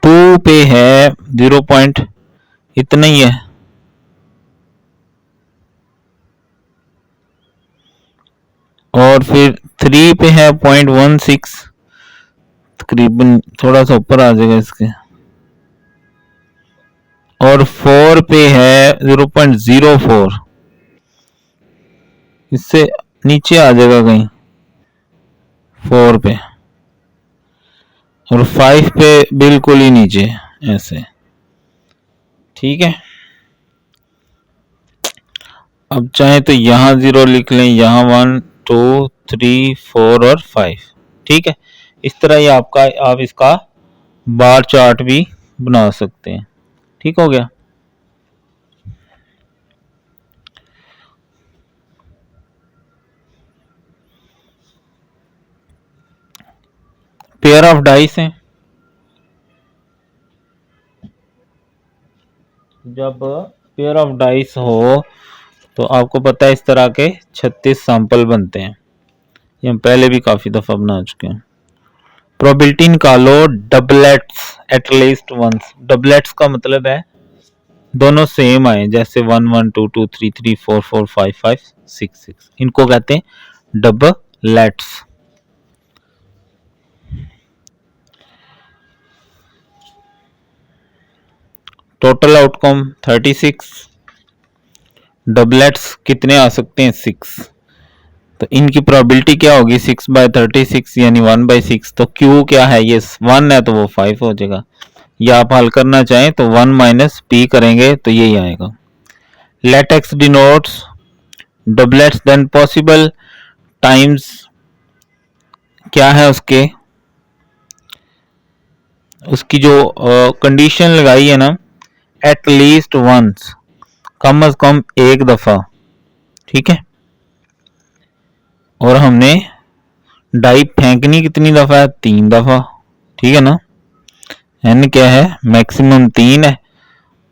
S1: 2 पे है 0 पॉइंट इतना ही है, और फिर 3 पे है 0.16, तकरीबन थोड़ा सा ऊपर आ जाएगा इसके, और 4 पे है 0.04, इससे नीचे आ जाएगा कहीं 4 पे, और 5 पे बिल्कुल ही नीचे ऐसे, ठीक है। अब चाहे तो यहां 0 लिख लें, यहां 1 2 3 4 और 5, ठीक है। इस तरह ही आप इसका बार चार्ट भी बना सकते हैं, ठीक हो गया। पेयर ऑफ डाइस हैं, जब पेयर ऑफ डाइस हो तो आपको पता है इस तरह के 36 सैंपल बनते हैं, ये हम पहले भी काफी दफा बना चुके हैं। प्रोबेबिलिटी निकालो डबलेट्स एटलीस्ट वंस, डबलेट्स का मतलब है दोनों सेम आए, जैसे 1 1 2 2 3 3 4 4 5 5 6 6, इनको कहते हैं डबलेट्स। टोटल आउटकम 36, डबलेट्स कितने आ सकते हैं 6, तो इनकी प्रोबेबिलिटी क्या होगी 6/36 यानी 1/6, तो Q क्या है, ये 1 है तो वो 5 हो जाएगा, या आप हल करना चाहें तो 1 - P करेंगे तो यही आएगा। Let x denotes doublets, then possible times क्या है उसकी जो कंडीशन लगाई है ना, एट लीस्ट वंस, कम से कम एक दफा, ठीक है। और हमने डाई फेंकनी कितनी दफा है, 3 दफा, ठीक है ना। n क्या है, मैक्सिमम 3 है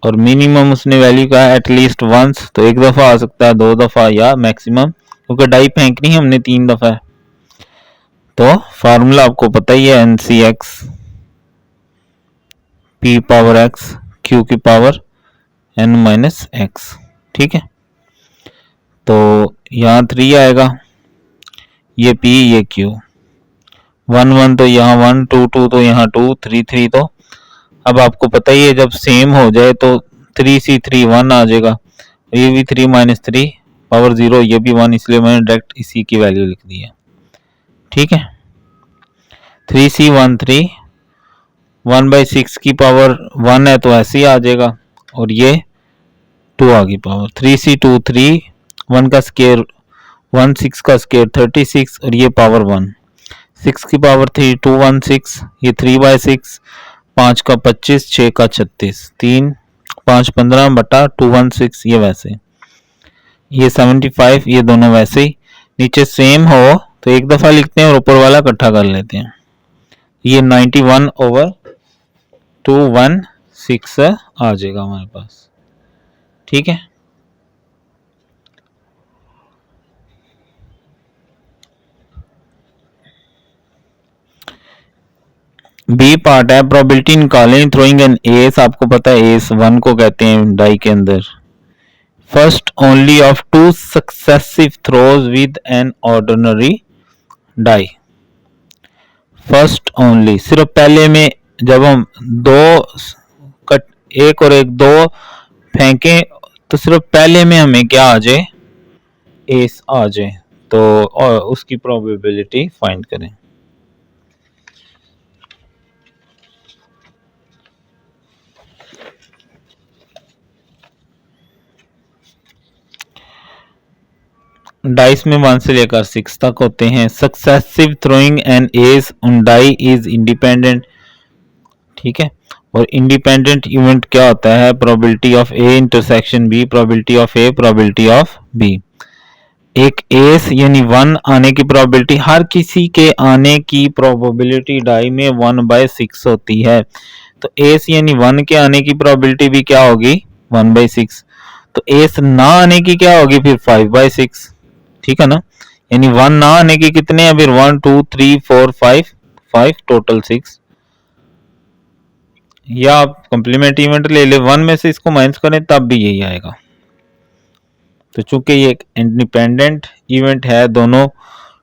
S1: और मिनिमम उसने वैल्यू का है एटलीस्ट वंस, तो एक दफा आ सकता है, 2 दफा या मैक्सिमम, क्योंकि डाई फेंकनी है हमने 3 दफा है। तो फार्मूला आपको पता ही है, N C X P power X Q की पावर एन माइनस एक्स। ठीक है, तो यहाँ 3 आएगा, ये पी ये क्यू, 1 1 तो यहाँ 1, 2 2 तो यहाँ 2, 3 3 तो अब आपको पता ही है जब सेम हो जाए तो 3C3 1 आ जाएगा, ये भी 3 माइनस 3 पावर 0, ये भी 1, इसलिए मैंने डायरेक्ट इसी की वैल्यू लिख दी है। ठीक है, 3C1 3, 1/6 की पावर 1 है तो ऐसे ही आ जाएगा, और ये 2 आ गई पावर, 3C2 3, 1 का स्केयर 1, 6 का स्केयर 36, और ये पावर 1, 6 की पावर 3 216, ये 3/6, 5 का 25, 6 का 36, 3 5 15 बटा 216, ये वैसे, ये 75, ये दोनों वैसे ही, नीचे सेम हो तो एक दफा लिखते हैं और ऊपर वाला इकट्ठा कर लेते हैं, ये 91/216 आ जाएगा हमारे पास। ठीक है, बी पार्ट है, प्रोबेबिलिटी निकालें थ्रोइंग एन एस, आपको पता है एस 1 को कहते हैं डाई के अंदर, first only of 2 successive throws with an ordinary die, first only, सिर्फ पहले में जब हम दो कट, एक और एक दो फेंकें तो सिर्फ पहले में हमें क्या आ जाए, एस आ जाए, तो और उसकी प्रोबेबिलिटी फाइंड करें। डाइस में 1 से लेकर 6 तक होते हैं, successive throwing an ace on die is independent. ठीक है, और इंडिपेंडेंट इवेंट क्या होता है, probability of A intersection B, probability of A, probability of B. एक एस यानी 1 आने की प्रोबेबिलिटी, हर किसी के आने की प्रोबेबिलिटी डाई में 1/6 होती है, तो एस यानी 1 के आने की प्रोबेबिलिटी भी क्या होगी, 1/6, तो एस ना आने की क्या होगी फिर 5/6। ठीक है ना, यानी 1 ना आने की कितने हैं फिर, 1 2 3 4 5 5 टोटल 6, या आप कॉम्प्लीमेंट इवेंट ले ले, 1 में से इसको माइनस करें तब भी यही आएगा। तो चूंकि ये एक इंडिपेंडेंट इवेंट है, दोनों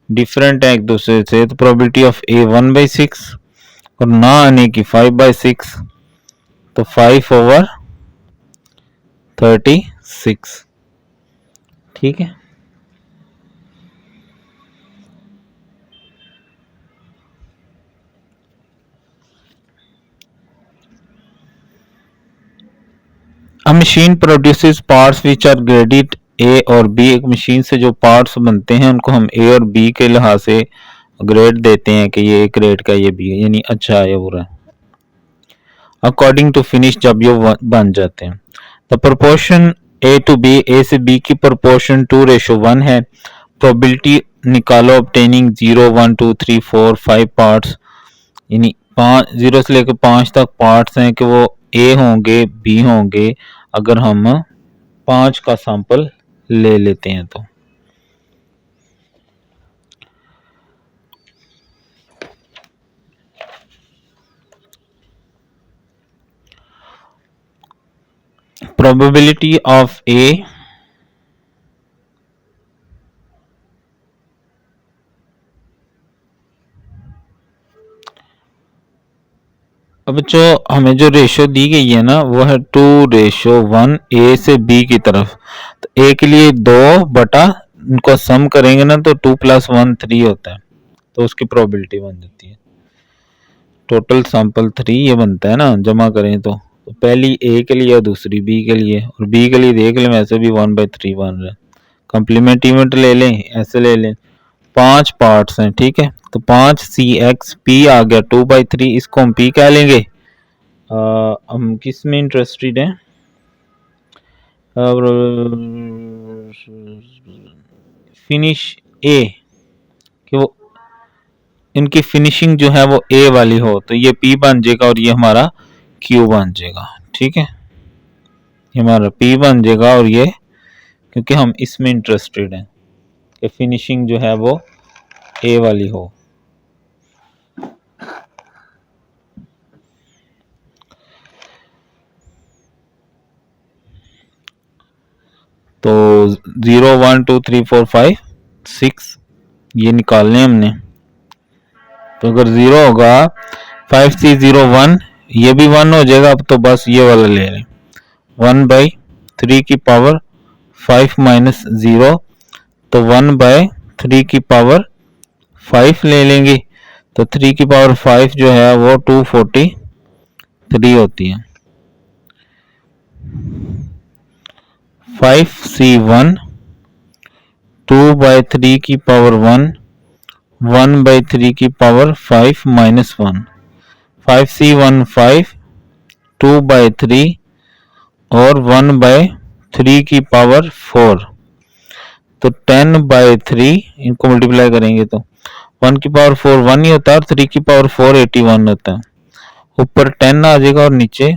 S1: डिफरेंट है एक दूसरे से, तो प्रोबेबिलिटी ऑफ ए 1/6 और ना आने की 5/6, तो 5/36। ठीक है, a machine produces parts which are graded A और बी, एक मशीन से जो पार्ट्स बनते हैं उनको हम ए और बी के लिहाज से ग्रेड देते हैं कि ये ए ग्रेड का, ये बी, यानी अच्छा है या बुरा है, अकॉर्डिंग टू फिनिश, जब ये बन जाते हैं। The proportion A to B, A से बी की प्रोपोर्शन 2:1 है, प्रोबेबिलिटी निकालो ऑब्टेनिंग 0 1 2 3 4 5 पार्ट्स, यानी 5 0 से लेकर 5 तक पार्ट्स हैं कि वो ए होंगे बी होंगे, अगर हम 5 का सैंपल ले लेते हैं तो। प्रोबेबिलिटी ऑफ ए अब जो हमें जो रेशो दी गई है ना वो है 2:1 ए से बी की तरफ, तो ए के लिए 2 बटा इनको सम करेंगे ना तो 2 + 1 3 होता है, तो उसकी प्रोबेबिलिटी बन जाती है, टोटल सैंपल 3 ये बनता है ना, जमा करें तो पहली ए के लिए और दूसरी बी के लिए, और बी के लिए देख लें वैसे भी 1/3 बन रहा है, कॉम्प्लीमेंट इवेंट ले लें, ऐसे ले लें, 5 पार्ट्स हैं। ठीक है, तो 5 CX P आ गया 2/3, इसको हम P कह लेंगे। हम किस में इंटरेस्टेड हैं, फिनिश ए, कि वो इनकी फिनिशिंग जो है वो ए वाली हो, तो ये पी बन जाएगा और ये हमारा क्यू बन जाएगा। ठीक है, ये हमारा पी बन जाएगा और ये, क्योंकि हम इसमें इंटरेस्टेड हैं कि फिनिशिंग जो है वो ए वाली हो। तो 0 1 2 3 4 5 6 ये निकालने हमने। तो अगर 0 होगा 5C01, ये भी 1 हो जाएगा। अब तो बस ये वाला ले लें, 1/3 की पावर 5 माइनस 0, तो 1/3 की पावर 5 ले लेंगे। तो 3 की पावर 5 जो है वो 243 होती है। 5C1 2/3 की पावर 1, 1/3 की पावर 5 माइनस 1। 5C1 5, 2/3 और 1/3 की पावर 4, तो 10/3 इनको मल्टीप्लाई करेंगे तो 1 की पावर 4 1 ही होता है और 3 की पावर 4 81 होता है। ऊपर 10 आ जाएगा और नीचे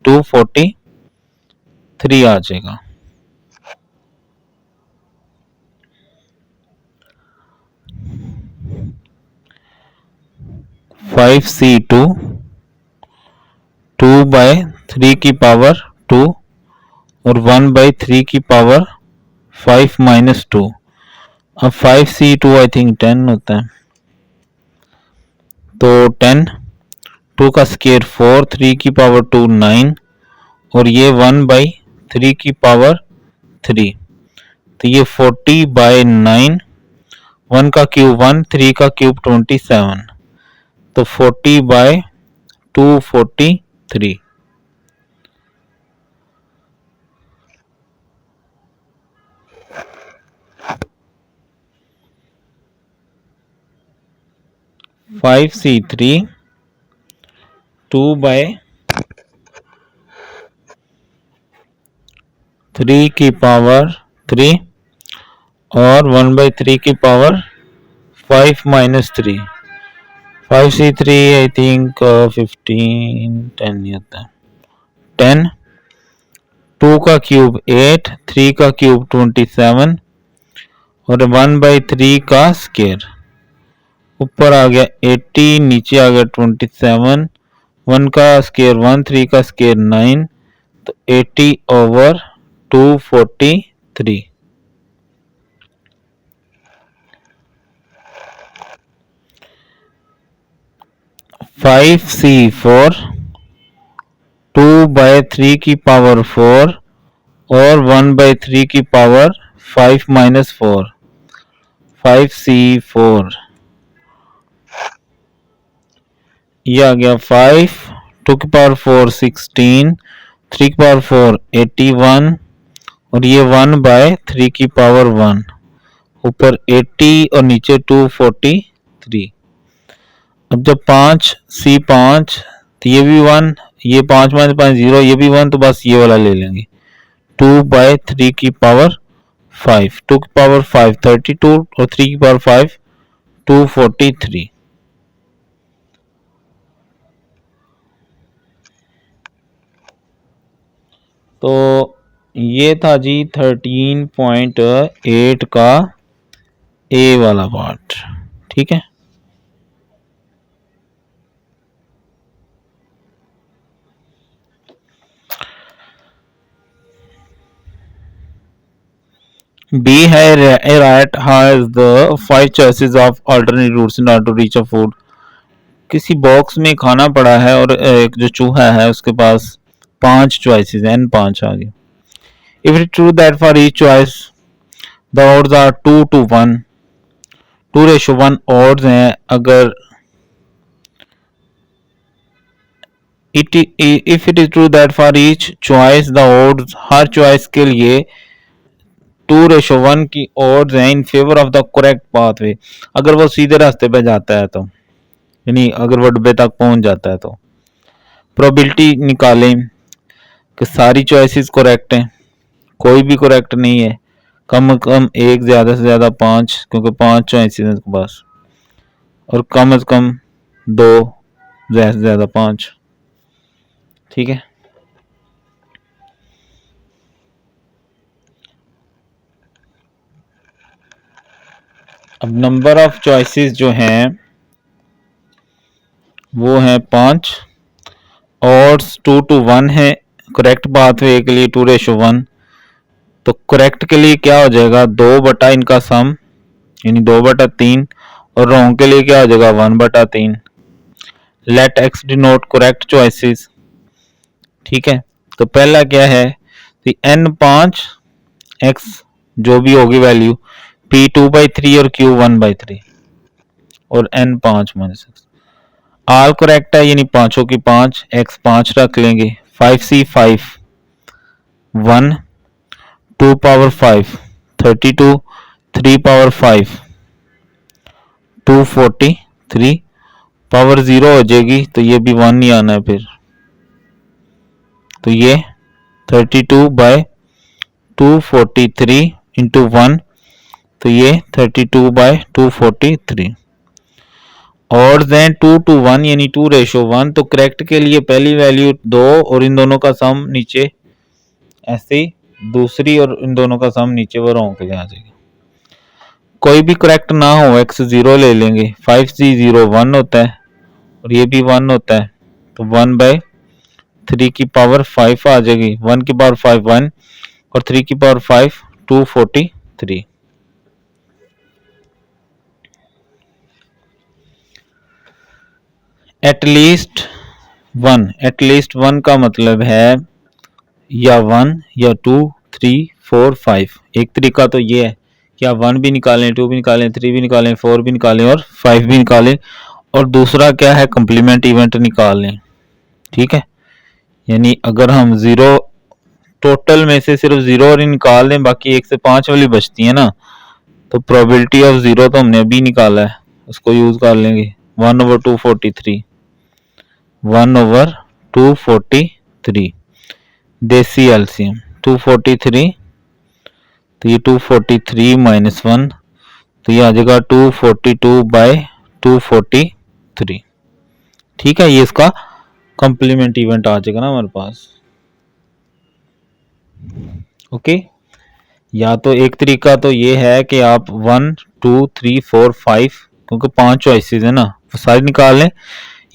S1: 243 आ जाएगा। 5C2 2/3 की पावर 2 और 1/3 की पावर 5 माइनस 2। अब 5C2 आई थिंक 10 होता है, तो 10, 2 का स्केयर 4, 3 की पावर 2 9 और ये 1/3 की पावर 3, तो ये 40/9। 1 का क्यूब 1, 3 का क्यूब 27, तो 40/243। फाइव सी थ्री 2/3 की पावर 3 और 1/3 की power 5 minus 3। 5C3 I think 15 10 नहीं होता है। 10, 2 का क्यूब 8, 3 का क्यूब 27 और 1/3 का स्केयर। ऊपर आ गया 80, नीचे आ गया 27, 1 का स्केयर 1, 3 का स्केयर 9, तो 80/243। 5C4 2/3 की पावर 4 और 1/3 की पावर 5 माइनस 4। 5C4 ये आ गया 5, 2 की पावर 4 16, 3 की पावर 4 81 और ये 1/3 की पावर 1, ऊपर 80 और नीचे 243। अब जब 5C5 तो ये भी 1, ये 5 माइनस 5 0, ये भी 1, तो बस ये वाला ले लेंगे 2/3 की पावर 5, 2 की पावर 5 32 और 3 की पावर 5 243। तो ये था जी 13.8 का ए वाला पार्ट। ठीक है, B है a rat has the 5 choices of alternate routes in order to reach a food। किसी बॉक्स में खाना पड़ा है और एक जो चूहा है उसके पास 5 चॉइसेस हैं, 5 आ गए। If it is true that for each choice the odds are 2 to 1, 2:1 odds हैं, अगर if it is true that for each choice the odds, her choice के लिए 2:1 की odds हैं in favour of the correct pathway, अगर वो सीधे रास्ते पे जाता है तो, यानी अगर वो डब्बे तक पहुंच जाता है तो। प्रोबेबिलिटी निकालें कि सारी चॉइसेस करेक्ट हैं, कोई भी करेक्ट नहीं है, कम से कम एक, ज़्यादा से ज़्यादा 5, क्योंकि 5 चॉइसेस हैं उसके पास। और कम से कम 2, ज़्यादा से ज़्यादा 5। ठीक है, अब नंबर ऑफ चॉइसेस जो हैं वो हैं 5 और 2 to 1 है। करेक्ट पाथवे के लिए 2:1, तो करेक्ट के लिए क्या हो जाएगा 2 बटा इनका सम यानी 2/3, और रॉन्ग के लिए क्या हो जाएगा 1/3। Let x denote correct choices. ठीक है, तो पहला क्या है कि n5 x जो भी होगी वैल्यू p 2/3 और q 1/3 और n 5 -6 ऑल करेक्ट है यानी पांचों की 5, x 5 रख लेंगे, 5c 5 1 2 पावर 5 32 3 पावर 5 243 पावर 0 हो जाएगी, तो ये भी 1 ही आना है फिर, तो ये 32/243 इंटू 1, तो ये 32/243 और देन 2 to 1 यानी 2:1। तो करेक्ट के लिए पहली वैल्यू 2 और इन दोनों का सम नीचे ऐसे ही, दूसरी और इन दोनों का सम नीचे, वो रॉन्ग के लिए आ जाएगी। कोई भी करेक्ट ना हो x 0 ले लेंगे, 5c 0 1 होता है और ये भी 1 होता है, तो 1/3 की पावर 5 आ जाएगी, 1 की पावर 5 1 और 3 की पावर 5 243। एटलीस्ट 1 का मतलब है या 1 या 2 3 4 5। एक तरीका तो ये है कि आप 1 भी निकालें, 2 भी निकालें, 3 भी निकालें, 4 भी निकालें और 5 भी निकालें, और दूसरा क्या है कंप्लीमेंट इवेंट निकाल लें। ठीक है, यानी अगर हम 0 टोटल में से सिर्फ 0 और निकाल दें, बाकी 1 से 5 वाली बचती है ना, तो प्रोबेबिलिटी ऑफ 0 तो हमने अभी निकाला है, उसको यूज कर लेंगे 1/243 1/243 देसी एलसीएम 243, तो ये 243 - 1, तो ये आ जाएगा 242/243। ठीक है, ये इसका कंप्लीमेंट इवेंट आ जाएगा ना हमारे पास। ओके, या तो एक तरीका तो ये है कि आप 1 2 3 4 5 क्योंकि 5 चॉइसेस है ना वो सारी निकाल लें,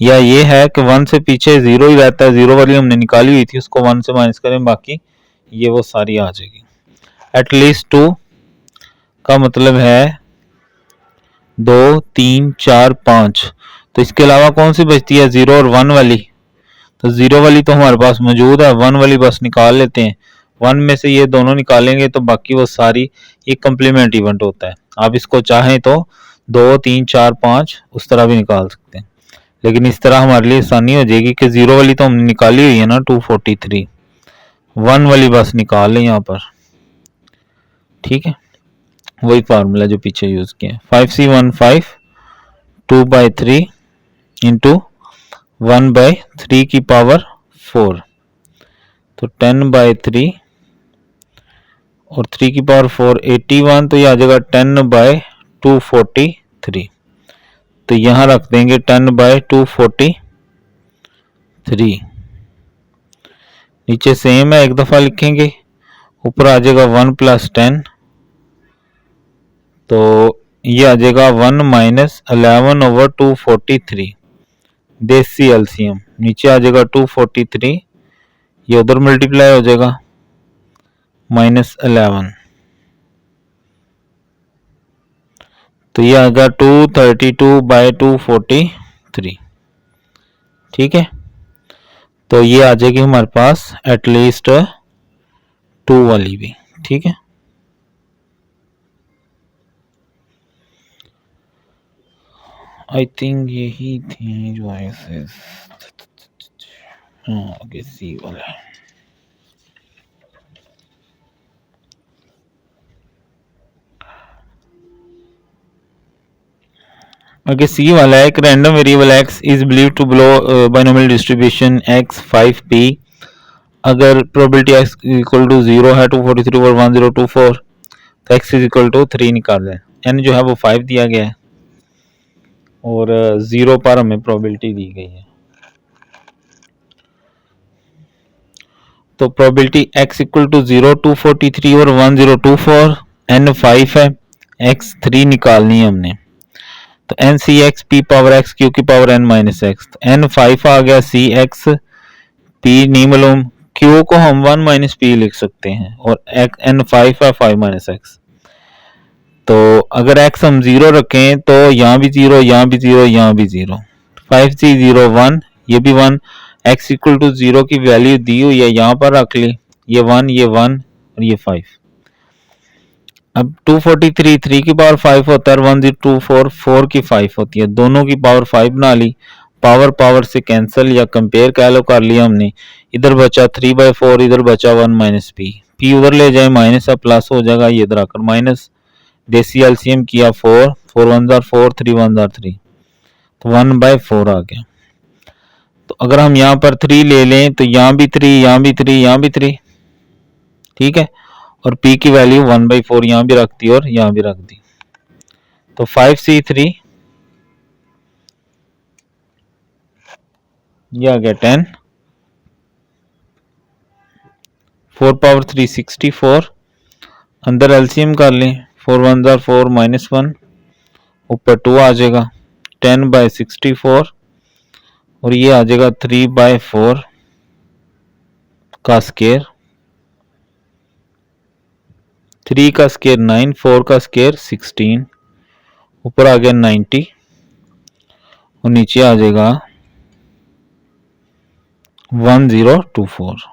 S1: या ये है कि 1 से पीछे 0 ही रहता है, 0 वाली हमने निकाली हुई थी उसको 1 से माइनस करें, बाकी ये वो सारी आ जाएगी। एटलीस्ट 2 का मतलब है 2 3 4 5, तो इसके अलावा कौन सी बचती है 0 और 1 वाली, तो 0 वाली तो हमारे पास मौजूद है, 1 वाली बस निकाल लेते हैं। 1 में से ये दोनों निकालेंगे तो बाकी वो सारी एक कम्प्लीमेंट इवेंट होता है। आप इसको चाहें तो 2 3 4 5 उस तरह भी निकाल सकते हैं, लेकिन इस तरह हमारे लिए आसानी हो जाएगी कि 0 वाली तो हमने निकाली हुई है ना 243, 1 वाली बस निकाल लें यहाँ पर। ठीक है, वही फार्मूला जो पीछे यूज किया है, 5c15 2/3 इंटू 1/3 की पावर 4, तो 10/3 और 3 की पावर 4 81, तो ये आ जाएगा 10/243। तो यहां रख देंगे 10/243, नीचे सेम है एक दफा लिखेंगे, ऊपर आ जाएगा 1 + 10, तो ये आ जाएगा 1 - 11/243 देसी एलसीएम, नीचे आ जाएगा 243, ये उधर मल्टीप्लाई हो जाएगा -11, तो ये आएगा 232/243। ठीक है, तो ये आ जाएगी हमारे पास एटलीस्ट 2 वाली भी। ठीक है, आई थिंक यही थी जो ऐसे, हाँ आगे सी वाला है। आगे सी वाला है, एक random variable x is believe to below binomial distribution x 5p, अगर प्रोबेबिलिटी x इक्वल टू 0 है 243 और 1024, तो x इज इक्वल टू 3 निकाल लें। n जो है वो 5 दिया गया है और 0 पर हमें प्रोबेबिलिटी दी गई है। तो प्रोबेबिलिटी x इक्वल टू 0, 243 और 1024, n 5 है, x 3 निकालनी है हमने। तो n C X P power x Q की power n minus X, n 5 आ गया, सी एक्स p नहीं मालूम, q को हम 1 माइनस पी लिख सकते हैं और n 5 है, 5 माइनस एक्स। तो अगर x हम 0 रखें तो यहाँ भी 0, यहाँ भी 0, यहाँ भी 0, 5 सी 0 1, ये भी 1, x इक्वल टू 0 की वैल्यू दी हुई है, यहाँ पर रख ली, ये 1, ये 1 और ये 5। अब 243 3 की पावर 5 होता है, 1024 4 की 5 होती है, दोनों की पावर 5 बना ली, पावर पावर से कैंसिल या कंपेयर कह लो कर लिया हमने। इधर बचा 3/4, इधर बचा 1 माइनस पी, पी उधर ले जाए माइनस, अब प्लस हो जाएगा, ये इधर आकर माइनस, देसी एलसीएम किया 4, 4 1 4, 3 1 3, तो 1/4 आ गया। तो अगर हम यहाँ पर 3 ले लें तो यहाँ भी 3, यहाँ भी 3, यहाँ भी 3, ठीक है, और p की वैल्यू 1/4 यहाँ भी रख दी और यहाँ भी रख दी। तो 5c3 ये आ गया 10, 4 पावर 3 64, अंदर एलसीएम कर लें, 4 1 4 माइनस 1, ऊपर 2 आ जाएगा, 10/64 और ये आ जाएगा 3/4 का स्केयर, 3 का स्केयर 9, 4 का स्केयर 16, ऊपर आ गया 90 और नीचे आ जाएगा 1024।